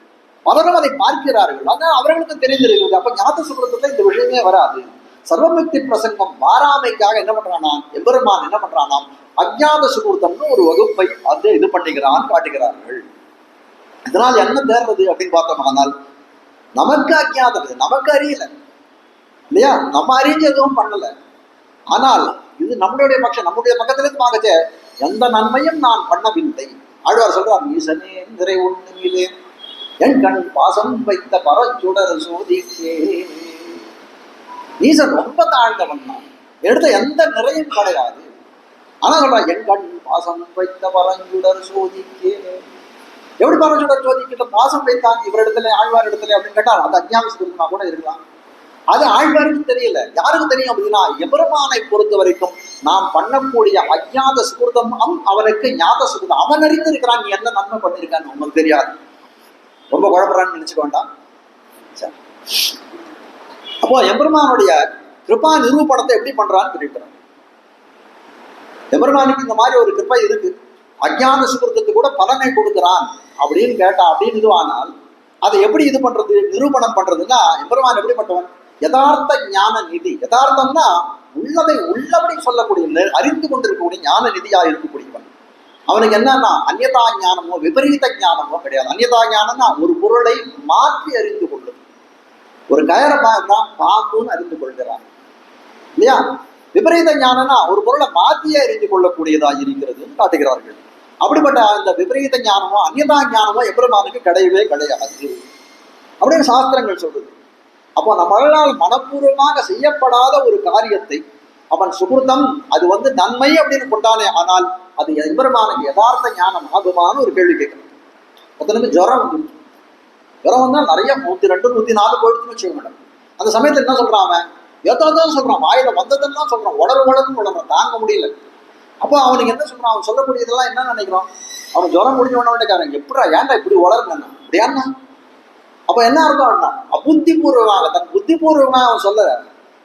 Speaker 1: பலரும் அதை பார்க்கிறார்கள், அதான் அவர்களுக்கும் தெரிந்திருக்கிறது. அப்ப ஞாத சுகிருத்தத்துல இந்த விஷயமே வராது. சர்வமுக்தி பிரசங்கம் வாராமைக்காக என்ன பண்றானா எம்பெருமான் என்ன பண்றானாம், அஜ்ஞாத சுகிருத்தம்னு ஒரு வகுப்பை இது பண்ணுகிறான், காட்டுகிறார்கள். இதனால் என்ன தேர்றது அப்படின்னு பார்த்தோம்னால், நமக்கு அஜ்ஞாதம், நமக்கு அறியல இல்லையா, நம்ம அறிஞ்சு எதுவும் பண்ணல. ஆனால் இது நம்மளுடைய பட்சம், நம்முடைய பக்கத்திலிருந்து பார்க்கச்சே எந்த நன்மையும் நான் பண்ணவில்லை. ஆழ்வார் சொல்றார், ஈசனே நிறை ஒன்றுமிலே என் கண் பாசம் வைத்த பரச்சுடர் சோதிக்கே. ஈசன் ரொம்ப தாழ்ந்தவன் தான், எடுத்த எந்த நிறையும் கிடையாது. ஆனா சொல்றா, என் கண் பாசம் வைத்த பரஞ்சுடர் சோதிக்கே. எப்படி பரஞ்சுடர் சோதிக்கிட்ட பாசம் வைத்தான் இவரிடத்துல ஆழ்வார் இடத்துல அப்படின்னு கேட்டால் அது அஜ்ஞான சுகிருத்தமா கூட இருக்கலாம். அது ஆழ்வாருக்கு தெரியல, யாருக்கு தெரியும் அப்படின்னா எம்பெருமானை பொறுத்த வரைக்கும் நாம் பண்ணக்கூடிய அஜ்ஞாத சுகிருத்தம் அவனுக்கு ஞாத சுகிருத்தம், அவன் அறிந்து இருக்கிறான், நீ என்ன நன்மை பண்ணிருக்கான்னு உங்களுக்கு தெரியாது. ரொம்ப குழப்பறான்னு நினைச்சுக்க வேண்டாம். அப்போ எம்பெருமானுடைய கிருபா நிரூபணத்தை எப்படி பண்றான்னு தெரிவிக்கிறான். எம்பெருமானுக்கு இந்த மாதிரி ஒரு கிருப்பை இருக்கு, அஜ்ஞான சுகிருத்தத்துக்கு கூட பலனை கொடுக்கிறான் அப்படின்னு கேட்டா, அப்படின்னு இதுவானால் அதை எப்படி இது பண்றது, நிரூபணம் பண்றதுன்னா எம்பெருமான் எப்படிப்பட்டவன்? யதார்த்த ஞான நிதி. யதார்த்தம்னா உள்ளதை உள்ளபடி சொல்லக்கூடிய, அறிந்து கொண்டிருக்கக்கூடிய ஞான நிதியா இருக்கக்கூடியவன். அவனுக்கு என்னன்னா அந்நியதா ஞானமோ விபரீத ஞானமோ கிடையாது. அந்நியதா ஞானம்னா ஒரு பொருளை மாற்றி அறிந்து கொள்ளுது. ஒரு கயரை பார்க்கிறான், பாம்புன்னு அறிந்து கொள்கிறான் இல்லையா. விபரீத ஞானம்னா ஒரு பொருளை மாற்றியே அறிந்து கொள்ளக்கூடியதா இருக்கிறது காட்டுகிறார்கள். அப்படிப்பட்ட அந்த விபரீத ஞானமோ அந்நியதா ஞானமோ எம்பெருமானுக்கு கிடையவே கிடையாது அப்படின்னு சாஸ்திரங்கள் சொல்றது. அப்போ நம்மளால் மனப்பூர்வமாக செய்யப்படாத ஒரு காரியத்தை அவன் சுகிருத்தம், அது நன்மை அப்படின்னு கொண்டானே, ஆனால் அது எம்பெருமானுக்கு யதார்த்த ஞானம் ஆகுமான்னு ஒரு கேள்வி கேட்கணும். ஒருத்தனுக்கு ஜுரம் வந்தா நிறைய 102, 104 போயிடுச்சுன்னு வச்சுக்க மேடம். அந்த சமயத்துல என்ன சொல்றான், அவன் எதாவது சொல்றான், வாயில வந்ததெல்லாம் சொல்றான், உடம்புன்னு தாங்க முடியல. அப்போ அவனுக்கு என்ன சொல்றான், அவன் சொல்லக்கூடியதெல்லாம் என்ன நினைக்கிறான், அவன் ஜுரம் முடிஞ்ச உடனேக்காரன் எப்படா ஏன்டா இப்படி உளருன்னா அப்படியாண்ணா. அப்ப என்ன அர்த்தம்னா அபுத்திபூர்வமாக, தன் புத்திபூர்வமாக அவன் சொல்ல,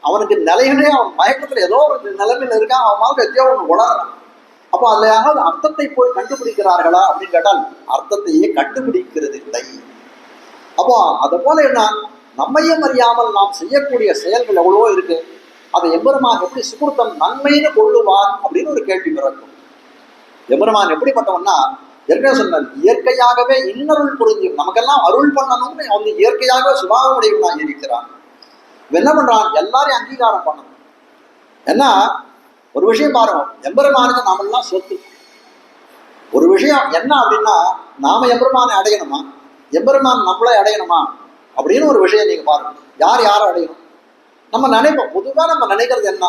Speaker 1: அவனுக்கு நிலையிலே அவன் மயக்கத்துல ஏதோ ஒரு நிலைமையில இருக்கான், அவன் மாதிரி எத்தையோ ஒன்று உளறான். அப்போ அதுல யாராவது அர்த்தத்தை போய் கண்டுபிடிக்கிறார்களா அப்படின்னு கேட்டால் அர்த்தத்தையே கண்டுபிடிக்கிறது இல்லை. அப்போ அதை போல என்ன, நம்மையும் அறியாமல் நாம் செய்யக்கூடிய செயல்கள் எவ்வளவோ இருக்கு, அதை எம்பெருமான் எப்படி சுகிருத்தம் நன்மைன்னு கொள்ளுவான் அப்படின்னு ஒரு கேள்வி பிறக்கும். எம்பெருமான் எப்படிப்பட்டவன்னா ஏற்கனவே சொன்னார், இயற்கையாகவே இன்னருள் புரிஞ்சு நமக்கெல்லாம் அருள் பண்ணணும்னு இயற்கையாக சுபாவம் உடையவனாக இருக்கிறான். என்ன பண்றான், எல்லாரையும் அங்கீகாரம் பண்ணணும். ஏன்னா ஒரு விஷயம் பாருங்க, எம்பெருமானுக்கு நாமெல்லாம் சொத்து. ஒரு விஷயம் என்ன அப்படின்னா, நாம எம்பெருமானை அடையணுமா, எம்பெருமான் நம்மளை அடையணுமா அப்படின்னு ஒரு விஷயம் நீங்க பாருங்க. யாரை அடையணும் நம்ம நினைப்போம். பொதுவாக நம்ம நினைக்கிறது என்ன,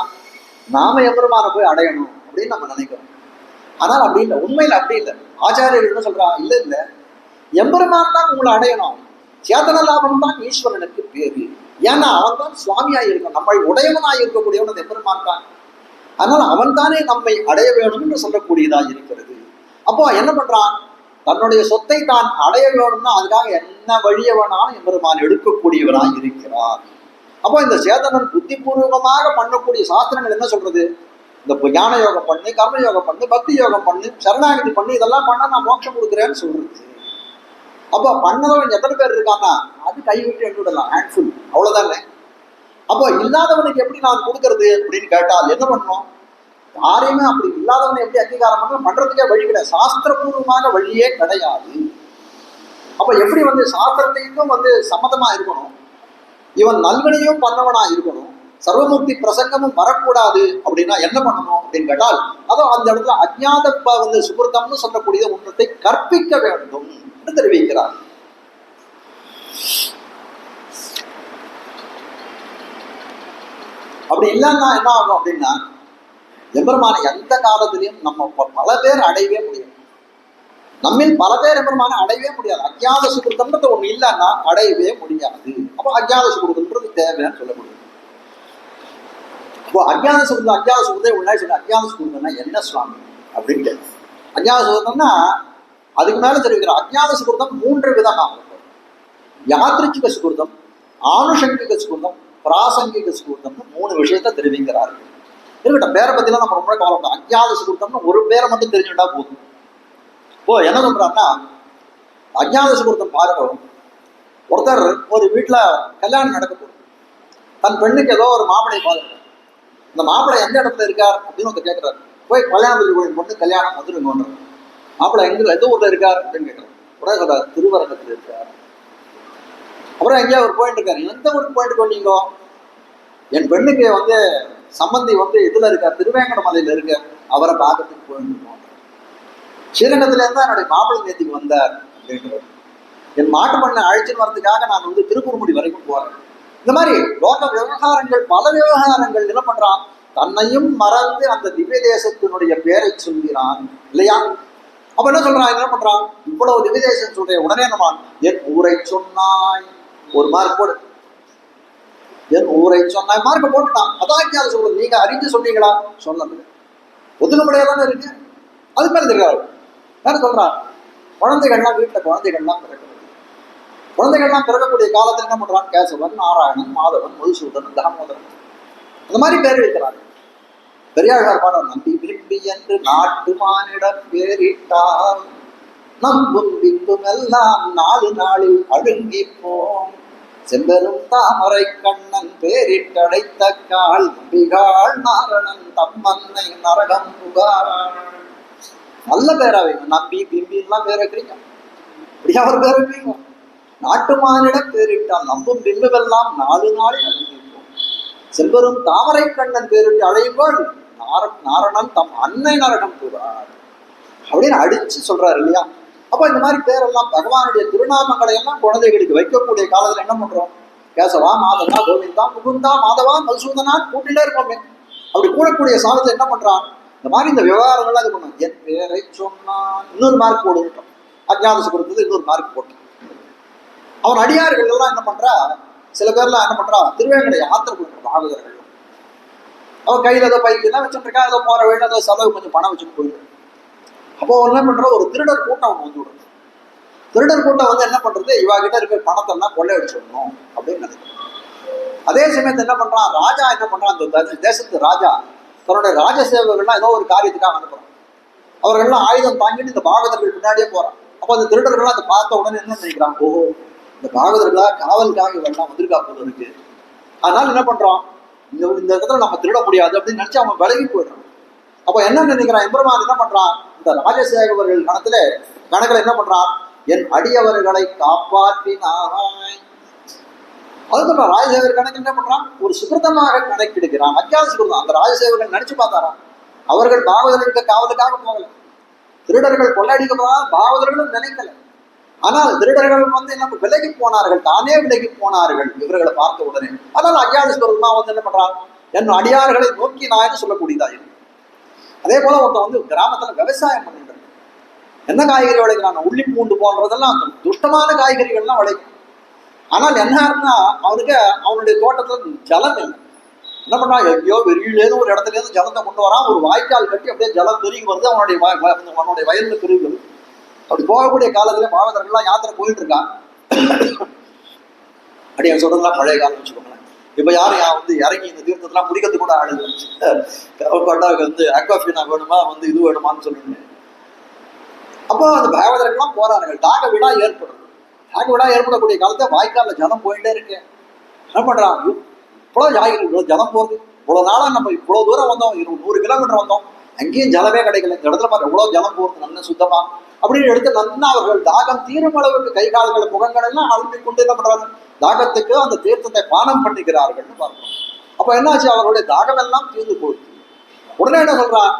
Speaker 1: நாம எம்பெருமானை போய் அடையணும் அப்படின்னு நம்ம நினைக்கிறோம். ஆனால் அப்படி இல்லை, உண்மையில் அப்படி இல்லை. ஆச்சாரியர்கள் என்ன சொல்றா, இல்லை எம்பெருமான் தான் உங்களை அடையணும், சேதன லாபம் தான் ஈஸ்வரனுக்கு பேரு. ஏன்னா அவன் தான் சுவாமியாக இருக்கும், நம்மை உடையவனாக இருக்கக்கூடியவன் எம்பெருமான் தான். அதனால அவன் தானே நம்மை அடைய வேணும் என்று சொல்லக்கூடியதாக இருக்கிறது. அப்போ என்ன பண்றான், தன்னுடைய சொத்தை தான் அடைய வேணும்னா அதுக்காக என்ன வழிய வேணாலும் எம்பெருமான் எடுக்கக்கூடியவனாக இருக்கிறார். அப்போ இந்த சேதனன் புத்திபூர்வமாக பண்ணக்கூடிய சாஸ்திரங்கள் என்ன சொல்றது, இந்த ஞான யோகம் பண்ணு, கர்ம யோகம் பண்ணு, பக்தி யோகம் பண்ணு, சரணாகதி பண்ணு, இதெல்லாம் பண்ணா நான் மோட்சம் கொடுக்குறேன்னு சொல்றது. அப்போ பண்ணதவன் எத்தனை பேர் இருக்கான்னா அது கைவிட்டு எண்ணிவிடலாம், ஹேண்ட்ஃபுல், அவ்வளவுதானே. அப்போ இல்லாதவனுக்கு எப்படி நான் கொடுக்கறது அப்படின்னு கேட்டால் என்ன பண்ணணும்? யாரையுமே அப்படி இல்லாதவனை எப்படி அங்கீகாரம் பண்றதுக்கே வழி கிடையாது, சாஸ்திரபூர்வமான வழியே கிடையாது. அப்ப எப்படி சாஸ்திரத்தையும் சம்மதமா இருக்கணும், இவன் நல்வனையும் பண்ணவனா இருக்கணும், சர்வமுக்தி பிரசங்கமும் வரக்கூடாது. அப்படின்னா என்ன பண்ணணும் அப்படின்னு கேட்டால், அதோ அந்த இடத்துல அஜ்ஞாத சுகிருதம்னு சொல்லக்கூடிய ஒன்றத்தை கற்பிக்க வேண்டும் என்று தெரிவிக்கிறார். அப்படி இல்லைன்னா என்ன ஆகும் அப்படின்னா, எம்பெருமான எந்த காலத்திலையும் நம்ம பல பேர் அடையவே முடியும். நம்மில் பல பேர் எம்பெருமான அடையவே முடியாது. அஜ்ஞாத சுகிருதம்ன்றது ஒண்ணு இல்லைன்னா அடையவே முடியாது. அப்போ அஜ்ஞாத சுகிருதம்ன்றது தேவைன்னு சொல்ல முடியும். இப்போ அஜ்ஞாத சுகிருதம் உள்ள சொல்ல, அஜ்ஞாத சுகிருதம்னா என்ன சுவாமி அப்படின்னு கேட்கும். அஜ்ஞாத சுகிருதம்னா அதுக்கு மேல தெரிவிக்கிற அஜ்ஞாத சுகிருதம் 3 விதமாக இருக்கும். யாத்ரிச்சிக சுகிருதம், ஆனுஷங்கிக சுகிருதம், பிராசங்கிக சுகிருதம்னு 3 விஷயத்த தெரிவிக்கிறார்கள். இருக்கட்டும், பேரை பத்திலாம் நம்ம ரொம்ப கவலைப்படும். அஜ்ஞாத சுகிருதம்னு ஒரு பேரை மட்டும் தெரிஞ்சுட்டா போதும். இப்போ என்ன சொல்றாங்கன்னா, அஜ்ஞாத சுகிருதம் பாருங்க, ஒருத்தர் ஒரு வீட்டுல கல்யாணம் நடக்க போகுது. தன் பெண்ணுக்கு ஏதோ ஒரு மாப்பிளை பாருங்க, இந்த மாப்பிளை எந்த இடத்துல இருக்கார் அப்படின்னு ஒருத்தர் கேட்கிறாரு. போய் கல்யாணத்துக்கு போய் பொண்ணு கல்யாணம் வந்துருங்க, மாப்பிளை எந்த ஊர்ல இருக்கார் அப்படின்னு கேட்கிறார். உடனே சொல்றாரு, திருவரங்கத்தில் இருக்கார். அப்புறம் எங்கேயா ஒரு போயிட்டு இருக்காரு. எந்த ஊருக்கு போயிட்டு கொண்டீங்க? என் பெண்ணுக்கு சம்பந்தி இதுல இருக்கார், திருவேங்கடமலையில இருக்க, அவரை பார்க்கறதுக்கு போயிருந்தோம். ஸ்ரீரங்கத்துல இருந்தா என்னுடைய மாப்பிள்ளை நேத்திக்கு வந்தார் அப்படின்றார். என் மாட்டு பண்ணை அழைச்சின்னு வரதுக்காக நான் திருக்குறுங்குடி வரைக்கும் போறேன். இந்த மாதிரி லோக விவகாரங்கள், பல விவகாரங்கள் என்ன பண்றான், தன்னையும் மறந்து அந்த திவ்ய தேசத்தினுடைய பேரை சொல்கிறான் இல்லையா? அப்ப என்ன சொல்றான், என்ன பண்றான், இவ்வளவு திவ்ய தேசம் சொல்றேன், உடனே நம்ம என் ஊரை சொன்னாய் ஒரு மார்க் போடு, என் ஊரை சொன்னாய் மார்க்க போட்டுட்டான். அதான் சொல்றது. நீங்க அறிஞ்சு சொன்னீங்களா? சொல்லல, ஒதுக்க முடியாதானே இருக்கு. அது மேல தெரியாது. என்ன சொல்றான், குழந்தைகள்லாம் வீட்டுல குழந்தைகள்லாம் பிறக்கிறது. குழந்தைகள்லாம் பிறக்கக்கூடிய காலத்துல என்ன பண்றான், கேசவன், நாராயணன், மாதவன், மதுசூதனன், தாமோதரன், அந்த மாதிரி பேர் வைக்கிறாங்க. பெரியாழ்வார் பாடம், நம்பி விரும்பி என்று நாட்டு மானிடம் பேரிட்டால் நம்பும் பின்பும் எல்லாம் 4 நாளில் அழுங்கி போம், செம்பெரும் தாமரை கண்ணன் பேரிட்டடைத்த கால் நம்பிகாள் நாரணன் தம்மன்னை நரகம் புகார். நல்ல பேராவே நம்பி பிம்பின்லாம் பேர் வைக்கிறீங்க, இப்படியா ஒரு பேர் வைக்கிறீங்க. நாட்டு மானிடம் பேரிட்டால் நம்பும் பிம்புவெல்லாம் 4 நாளில் அழுங்கிப்போம், செம்பெரும் தாமரை கண்ணன் பேரிட்டு அழையும்போது நாரணன் தம் அன்னை நரகம் புகார் அப்படின்னு அடிச்சு சொல்றாரு இல்லையா? அப்ப இந்த மாதிரி பேரெல்லாம் பகவானுடைய திருநாமங்களை எல்லாம் குழந்தைகளுக்கு வைக்கக்கூடிய காலத்துல என்ன பண்றோம், கேசவா, மாதவா, கோவிந்தா, முகுந்தா, மாதவா, மதுசூதனா கூட்டிலே இருப்போமே. அப்படி கூடக்கூடிய சாதத்தை என்ன பண்றான், இந்த மாதிரி இந்த விவகாரங்கள்லாம் இது பண்ணும். என் பேரை சொன்னான், இன்னொரு மார்க் போடுவிட்டோம். அஜ்ஞாத சுகிருதத்துக்கு இன்னொரு மார்க் போட்டோம். அவன் அடியார்கள் எல்லாம் என்ன பண்றா, சில பேர்லாம் என்ன பண்றா, திருவேங்கடை யாத்திரை பண்ற பாகவதர்கள். அவன் கையில ஏதோ பைக்கு தான் வச்சுட்டு இருக்கா, ஏதோ போற வழியில ஏதோ செலவு கொஞ்சம் பணம் வச்சுட்டு போயிட்டு. அப்போ என்ன பண்ற, ஒரு திருடர் கூட்டம் அவன் வந்து விடுறது. திருடர் கூட்டம் என்ன பண்றது, இவா கிட்ட இருக்கிற பணத்தை எல்லாம் கொள்ளையடிச்சிடணும் அப்படின்னு நினைக்கிறேன். அதே சமயத்தை என்ன பண்றான், ராஜா என்ன பண்றான், அந்த தேசத்து ராஜா தன்னுடைய ராஜசேவகர்கள்லாம் ஏதோ ஒரு காரியத்துக்காக அனுப்புறான். அவர்கள்லாம் ஆயுதம் தாங்கிட்டு இந்த பாகவதர்கள் பின்னாடியே போறான். அப்போ அந்த திருடர்கள்லாம் அதை பார்த்த உடனே என்ன நினைக்கிறான், ஓஹோ இந்த பாகவதர்களா காவலுக்காக இவெல்லாம் வந்திருக்கா போல இருக்கு, அதனால என்ன பண்றான், இந்த இடத்துல நம்ம திருட முடியாது அப்படின்னு நினைச்சு அவன் விலகி போயிடுறான். அப்போ என்ன நினைக்கிறான், எம்பெருமான் என்ன பண்றான், இந்த ராஜசேகவர்கள் கணக்குல என்ன பண்றான், என் அடியவர்களை காப்பாற்றினாய். அதுக்கு ராஜசேகர் கணக்கு என்ன பண்றான், ஒரு சுகிருதமாக கணக்கெடுக்கிறான். அஜ்ஞாத சுகிருதம். அந்த ராஜசேகர்கள் நினைச்சு பார்த்தாராம், அவர்கள் பாகவதர்களுக்கு காவலுக்காக போகல, திருடர்கள் கொள்ளையடிக்கப்படாத பாகவதர்களும் நினைக்கல. ஆனால் திருடர்கள் என்ன விலகி போனார்கள், தானே விலகி போனார்கள் இவர்களை பார்த்த உடனே. ஆனால் அஜ்ஞாத சுகிருதமா என்ன பண்றான், என் அடியார்களை நோக்கி நான் சொல்லக்கூடியதா இருக்கு. அதே போல ஒருத்தன் கிராமத்துல விவசாயம் பண்ணிட்டு என்ன காய்கறி விளைக்கிறான், உள்ளி பூண்டு போன்றதெல்லாம் துஷ்டமான காய்கறிகள்லாம் விளைக்கும். ஆனால் என்ன அவனுக்கு அவனுடைய தோட்டத்துல ஜலம் இல்லை. என்ன பண்றான், எங்கேயோ வெளியிலேருந்து ஒரு இடத்துல இருந்து ஜலத்தை கொண்டு வரான், ஒரு வாய்க்கால் கட்டி அப்படியே ஜலம் பெருகி வருது, அவனுடைய வயல்ல பெருகி வருது. அப்படி போகக்கூடிய காலத்துல பாகவதர்கள்லாம் யாத்திரை போயிட்டு இருக்கான். அப்படி சொல்றதுலாம் பழைய காலம் வச்சுக்கோங்களேன். இப்ப யாரும் வந்து இறங்கி இந்த தீர்த்தத்தெல்லாம் குடிக்கிறது கூட ஆளுங்க வந்து அக்வாஃபீனா வேணுமா, வந்து இது வேணுமான்னு சொல்லுங்க. அப்போ அந்த பாகவதர்கள்லாம் போறார்கள். தாக விடா ஏற்படும். தாக விடா ஏற்படக்கூடிய காலத்துல வாய்க்கால ஜலம் போயிட்டே இருக்கு. என்ன பண்றான், இவ்வளவு ஜலம் போகுது, இவ்வளவு நாளா நம்ம இவ்வளவு தூரம் வந்தோம், 100 கிலோமீட்டர் வந்தோம், அங்கேயும் ஜலமே கிடைக்கல. இந்த இடத்துல பாரு எவ்வளவு ஜலம் போகுது, நல்ல சுத்தமா அப்படின்னு எடுத்து நல்லா அவர்கள் தாகம் தீரும் அளவுக்கு கை கால்கள் முகங்கள் எல்லாம் அழுத்தி கொண்டு என்ன பண்றாங்க, தாகத்துக்கு அந்த தீர்த்தத்தை பானம் பண்ணிக்கிறார்கள்னு பார்க்கிறோம். அப்ப என்னாச்சு, அவர்களுடைய தாகம் எல்லாம் தீர்ந்து போகுது. உடனே என்ன சொல்றான்,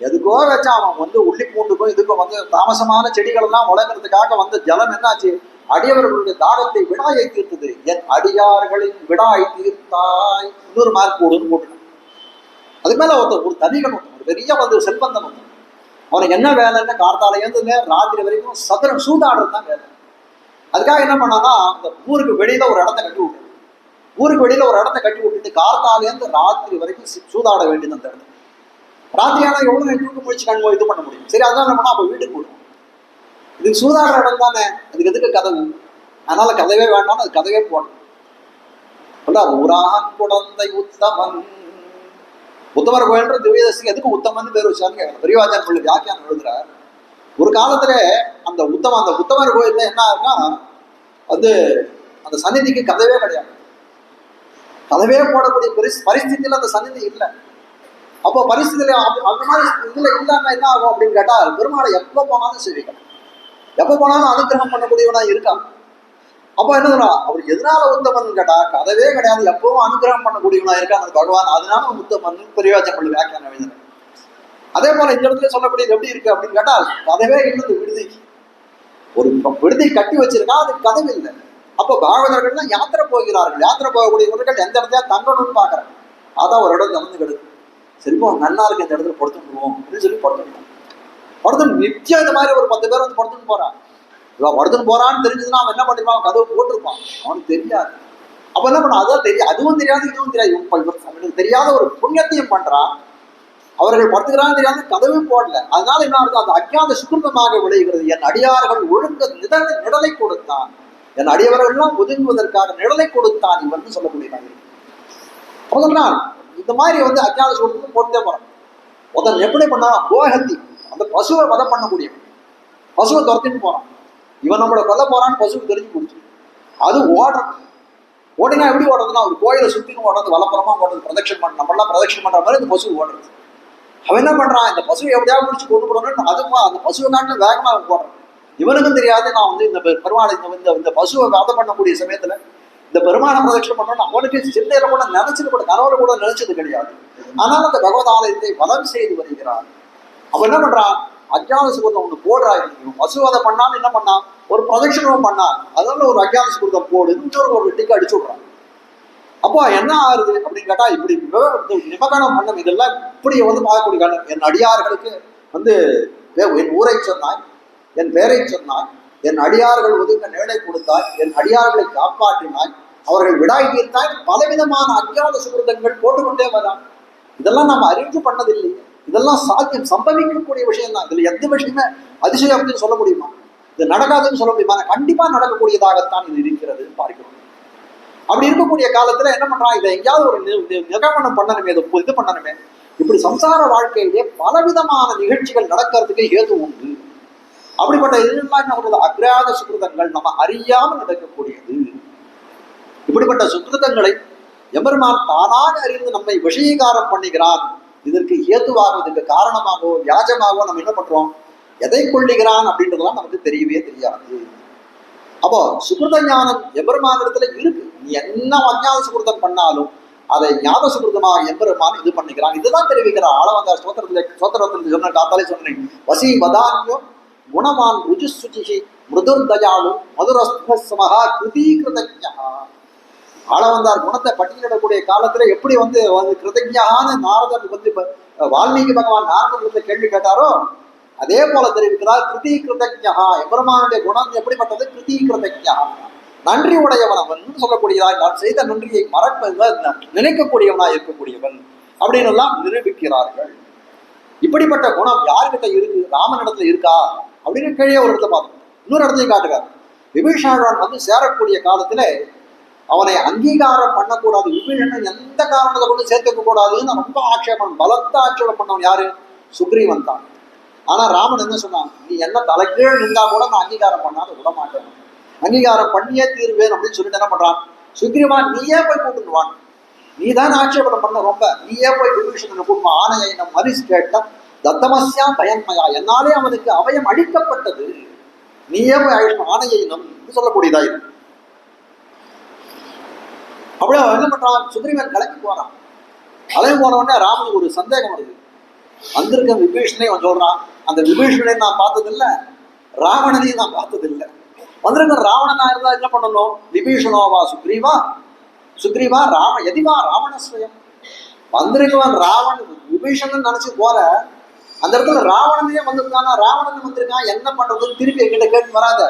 Speaker 1: எதுக்கோ வச்சா அவன் வந்து உள்ளி பூண்டுக்கும் இதுக்கும் வந்து தாமசமான செடிகள் எல்லாம் வளர்க்கறதுக்காக வந்து ஜலம் என்னாச்சு, அடியவர்களுடைய தாகத்தை விடாயை தீர்த்தது. என் அடியார்களின் விடாய் தீர்த்தாய். இன்னொரு மார்க் போடுன்னு போட்டு அதுக்கு மேல ஒரு தனிகன் ஒரு பெரிய வந்து செல்வந்தன் ஒருத்தன். அவனுக்கு என்ன வேலைன்னு கார்த்தாலேருந்து ராத்திரி வரைக்கும் சதுரம் சூதாடுறது தான் வேலை. அதுக்காக என்ன பண்ணான்னா, அந்த ஊருக்கு வெளியில ஒரு இடத்த கட்டி விட்டு, ஊருக்கு வெளியில ஒரு இடத்த கட்டி விட்டுட்டு கார்த்தாலேருந்து ராத்திரி வரைக்கும் சூதாட வேண்டியது அந்த இடத்துல. ராத்திரியான எவ்வளவு தூக்கு முடிச்சு கண் இது பண்ண முடியும். சரி, அதான் என்ன பண்ணா அப்ப வீட்டுக்கு போடும். இதுக்கு சூதாடுற இடம் தானே, அதுக்கு எதுக்கு கதவு, அதனால கதவே வேண்டாம்னு அது கதவே போடணும். ஊரான் குழந்தை உத்தமன், உத்தமர் கோயில்ன்ற திவ்யதசிக்கு எதுக்கு உத்தமன் பேர் வச்சாருன்னு பெரியவாச்சார் பிள்ளை வியாக்கியானம் எழுதுறார். ஒரு காலத்துல அந்த உத்தமர் கோயில்ல என்ன ஆகுன்னா, வந்து அந்த சந்நிதிக்கு கதவே கிடையாது. கதவே போடக்கூடிய பரிஸ்திதியில அந்த சந்நிதி இல்லை. அப்போ பரிஸ்திதியில அந்த மாதிரி இதுல இல்லாம என்ன ஆகும் அப்படின்னு கேட்டா, பெருமாளை எப்ப போனாலும் சேவிக்கலாம், எப்ப போனாலும் அனுகிரகம் பண்ணக்கூடியவனா இருக்கான். அப்போ என்ன சொல்றா, அவர் எதனால உத்தமன் கேட்டா, கதவே கிடையாது, எப்பவும் அனுகிரகம் பண்ணக்கூடியவனா இருக்கான் அந்த பகவான், அதனால உத்தமன் பெரியவாச்சர் பிள்ளை வியாக்கியானம் எழுதுறேன். அதே போல இந்த இடத்துல சொல்லக்கூடியது எப்படி இருக்கு அப்படின்னு கேட்டால், கதவே இல்லது விடுதிக்கு. ஒரு விடுதி கட்டி வச்சிருக்கா, அதுக்கு கதவு இல்லை. அப்போ பாகவதர்கள்லாம் யாத்திரை போகிறார்கள். யாத்திரை போகக்கூடியவர்கள் எந்த இடத்துல தங்கணும்னு பாக்குறாங்க. அதான் ஒரு இடம் திறந்து கிடக்கு. சரிப்போ நல்லா இருக்கு, இந்த இடத்துல படுத்துக்குவோம் அப்படின்னு சொல்லி படுத்துக்கிட்டான். படுத்துன்னு நிச்சயம் இந்த மாதிரி ஒரு 10 பேர் வந்து படுத்துன்னு போறான். இவன் படுத்துன்னு போறான்னு தெரிஞ்சதுன்னா அவன் என்ன பண்ணிருப்பான், கதவு போட்டிருப்பான், அவனுக்கு தெரியாது. அப்ப என்ன பண்ண, அதான் தெரியும், அதுவும் தெரியாது இதுவும் தெரியாது, இவனுக்கு தெரியாத ஒரு புண்ணியத்தையும் பண்றான். அவர்கள் படுத்துக்கிறான்னு தெரியாது, கதவு போடல. அதனால என்ன ஆகுது, அந்த அஜ்ஞாத சுகிருதமாக விளைகிறது. என் அடியார்கள் ஒழுங்க நிழலை கொடுத்தான், என் அடியவர்கள்லாம் ஒதுங்குவதற்காக நிழலை கொடுத்தான் இவன் சொல்லக்கூடியது. சொல்றான் இந்த மாதிரி வந்து அஜ்ஞாத சுகிருதம் போட்டே போறான். ஒருத்தன் எப்படி பண்ணா, கோஹத்தி அந்த பசுவை வதம் பண்ணக்கூடியவன், பசுவை துரத்திட்டு போறான். இவன் நம்மளை கொல்ல போறான்னு பசுவுக்கு தெரிஞ்சு கொடுத்து அது ஓடுறது. ஓடினா எப்படி ஓடுறதுன்னா, ஒரு கோயிலை சுத்தின்னு ஓடுறது, வலப்புறமா ஓடுறது, பிரதட்சணம் பண்ண நம்மளாம் பிரதட்சணம் பண்ற மாதிரி இந்த பசு ஓடுறது. அவன் என்ன பண்றான், இந்த பசுவை எப்படியாவது முடிச்சு கொண்டு போடணும்னு அதுவும் அந்த பசுவை காட்டில் வேகமா போடுறான். இவனுக்கும் தெரியாது, நான் வந்து இந்த பெருமாளை இந்த பசுவை வதம் பண்ணக்கூடிய சமயத்துல இந்த பெருமாளை பிரதட்சணம் பண்ணணும்னு அவனுக்கு சிந்தையில கூட நினைச்சது கூட, கனவுல கூட நினைச்சது கிடையாது. ஆனால் அந்த பகவத் ஆலயத்தை வதம் செய்து வருகிறான். அவன் என்ன பண்றான், அஜ்ஞான சுகிருதம் ஒண்ணு போடுறாரு. பசுவதை பண்ணாம என்ன பண்ணா, ஒரு பிரதட்சணமும் பண்ணான். அதனால ஒரு அஜ்ஞான சுகிருதம் போடு ஒரு டிக்கு அடிச்சு விடுறான். அப்போ என்ன ஆகுது அப்படின்னு கேட்டா, இப்படி நிபகணம் பண்ணம் இதெல்லாம் இப்படி வந்து பார்க்கக்கூடிய காலம். என் அடியார்களுக்கு வந்து என் ஊரை சொன்னாய், என் பேரை சொன்னாய், என் அடியார்கள் ஒதுங்க நேடை கொடுத்தாய், என் அடியார்களை காப்பாற்றினாய், அவர்கள் விடாய் தீர்த்தாய், பலவிதமான அஜ்ஞான சுகிருதங்கள் போட்டுக்கொண்டே வரான். இதெல்லாம் நாம் அறிந்து பண்ணதில்லை, இதெல்லாம் சாத்தியம் சம்பவிக்கக்கூடிய விஷயம் தான். இதுல எந்த விஷயமே அதிசயம் அப்படின்னு சொல்ல முடியுமா, இது நடக்காதுன்னு சொல்ல முடியுமா? கண்டிப்பா நடக்கக்கூடியதாகத்தான் இது இருக்கிறது பார்க்கிறோம். அப்படி இருக்கக்கூடிய காலத்துல என்ன பண்றான், இதை எங்கேயாவது ஒரு நிகமனம் பண்ணணுமே, இது பண்ணணுமே. இப்படி சம்சார வாழ்க்கையிலே பலவிதமான நிகழ்ச்சிகள் நடக்கிறதுக்கு ஏது உண்டு. அப்படிப்பட்ட இதெல்லாம் என்ன சொல்றது, அக்ராத சுகிருதங்கள், நம்ம அறியாமல் நடக்கக்கூடியது. இப்படிப்பட்ட சுகிருதங்களை எம்பெருமான் தானாக அறிந்து நம்மை விஷயீகாரம் பண்ணுகிறான். இதற்கு ஏதுவாக, இதற்கு காரணமாகவோ வியாஜமாகவோ நம்ம என்ன பண்றோம், எதை கொள்ளுகிறான் அப்படின்றதெல்லாம் நமக்கு தெரியவே தெரியாது. அப்போ சுகிருத ஞானம் எம்பெருமானிடத்துல இருக்கு. நீ என்ன அஞ்ஞான சுகிருதம் பண்ணாலும் அதை ஞான சுகிருதமாக எம்பெருமான் இது பண்ணிக்கிறான். இதுதான் தெரிவிக்கிறார் ஆளவந்தார் ஸ்தோத்திரத்தில் சொன்ன காத்தாலே சொன்னேன். வசி வதான்யோ குணமான் ருஜு சுச்சி மிருதுர் தயாளு மதுரஸ்தமகா கிருதீகிருதஜா. ஆளவந்தார் குணத்தை பட்டியலிடக்கூடிய காலத்துல எப்படி வந்து கிருதஜான நாரதர் வந்து வால்மீகி பகவான் நாரதர் கேள்வி கேட்டாரோ அதே போல தெரிவிக்கிறார். கிருதி கிருதஜா, எம்பெருமானுடைய குணம் எப்படிப்பட்டது, கிருதி கிருதஜா, நன்றி உடையவன் அவன் சொல்லக்கூடியதாய், நான் செய்த நன்றியை நினைக்கக்கூடியவனாய் இருக்கக்கூடியவன் அப்படின்னு எல்லாம் நிரூபிக்கிறார்கள். இப்படிப்பட்ட குணம் யாருக்கிட்ட இருக்கு, ராமனிடத்துல இருக்கா அப்படின்னு கீழே ஒரு இடத்துல பார்த்தோம். இன்னொரு இடத்தையும் காட்டுறார். விபீஷணன் வந்து சேரக்கூடிய காலத்துல அவனை அங்கீகாரம் பண்ணக்கூடாது, விபீஷணன் எந்த காரணத்தை கொண்டு சேர்த்துக்க கூடாதுன்னு ரொம்ப ஆட்சேபம், பலத்த ஆட்சேபம் பண்ணவன் யாரு? சுக்ரீவன் தான். ஆனா ராமன் என்ன சொன்னான்? நீ என்ன தலைகீழ் நின்றா கூட நான் அங்கீகாரம் பண்ணாத விட மாட்டேன், அங்கீகாரம் பண்ணியே தீர்வேன் அப்படின்னு சொல்லிட்டு என்ன பண்றான்? சுக்ரீவா நீயே போய் கூப்பிட்டு வான், நீ தான் ஆட்சேபனம் பண்ண ரொம்ப, நீயே போய் விபீஷணனை கூப்பிட்டு ஆணையம் அரிஸ்டேட்டம் தத்தமஸ்யா பயன்மயா, என்னாலே அவனுக்கு அபயம் அளிக்கப்பட்டது, நீயே போய் ஆணையம் சொல்லக்கூடியதா இருக்கு. அப்படியே அவன் என்ன பண்றான்? சுக்ரீவன் கிளம்பி போறான். கிளம்பி போன உடனே ராமனுக்கு ஒரு சந்தேகம் வருது. வந்திருக்க விபீஷணனை அவன் சொல்றான், அந்த விபீஷணனை நான் பார்த்ததில்லை, ராவணனையும் நான் பார்த்ததில்லை. வந்திருக்க ராவணனா இருந்தா என்ன பண்ணணும்? விபீஷணோவா சுக்ரீவா, சுக்ரீவா ராம எதிவா ராவணஸ்வயம். வந்திருக்கவன் ராவணன் விபீஷணன் நினைச்சு போற, அந்த இடத்துல ராவணனையே வந்திருக்கானா, ராவணன் வந்திருக்கான், என்ன பண்றதுன்னு திருப்பி என்கிட்ட கேட்டு வராத.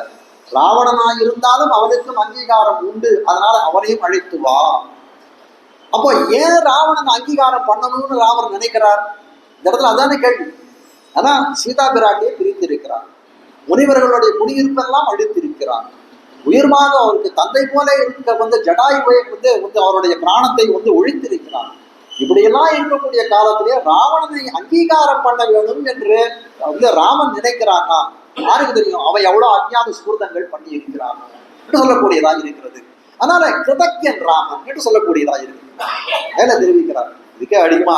Speaker 1: ராவணனா இருந்தாலும் அவனுக்கும் அங்கீகாரம் உண்டு, அதனால அவனையும் அழைத்து வா. அப்போ ஏன் ராவணன் அங்கீகாரம் பண்ணணும்னு ராமர் நினைக்கிறார்? இந்த இடத்துல அதானே கேள்வி. அதான் சீதா பிராட்டியை பிரித்திருக்கிறார், முனிவர்களுடைய குடியிருப்பெல்லாம் அழித்திருக்கிறார், உயிர்மாக அவருக்கு தந்தை போல இருக்க வந்து ஜடாயுவை வந்து அவருடைய பிராணத்தை வந்து ஒழித்திருக்கிறார். இப்படியெல்லாம் இருக்கக்கூடிய காலத்திலே ராவணனை அங்கீகாரம் பண்ண வேண்டும் என்று வந்து ராமன் நினைக்கிறான்னா யாருக்கு தெரியும் அவன் எவ்வளவு அஞ்ஞான ஸ்பூர்த்தங்கள் பண்ணி இருக்கிறான் என்று சொல்லக்கூடியதாக இருக்கிறது. அதனால கிருதக்யன் ராமன் என்று சொல்லக்கூடியதாக இருக்கு. மேல தெரிவிக்கிறார். இதுக்கே அதிகமா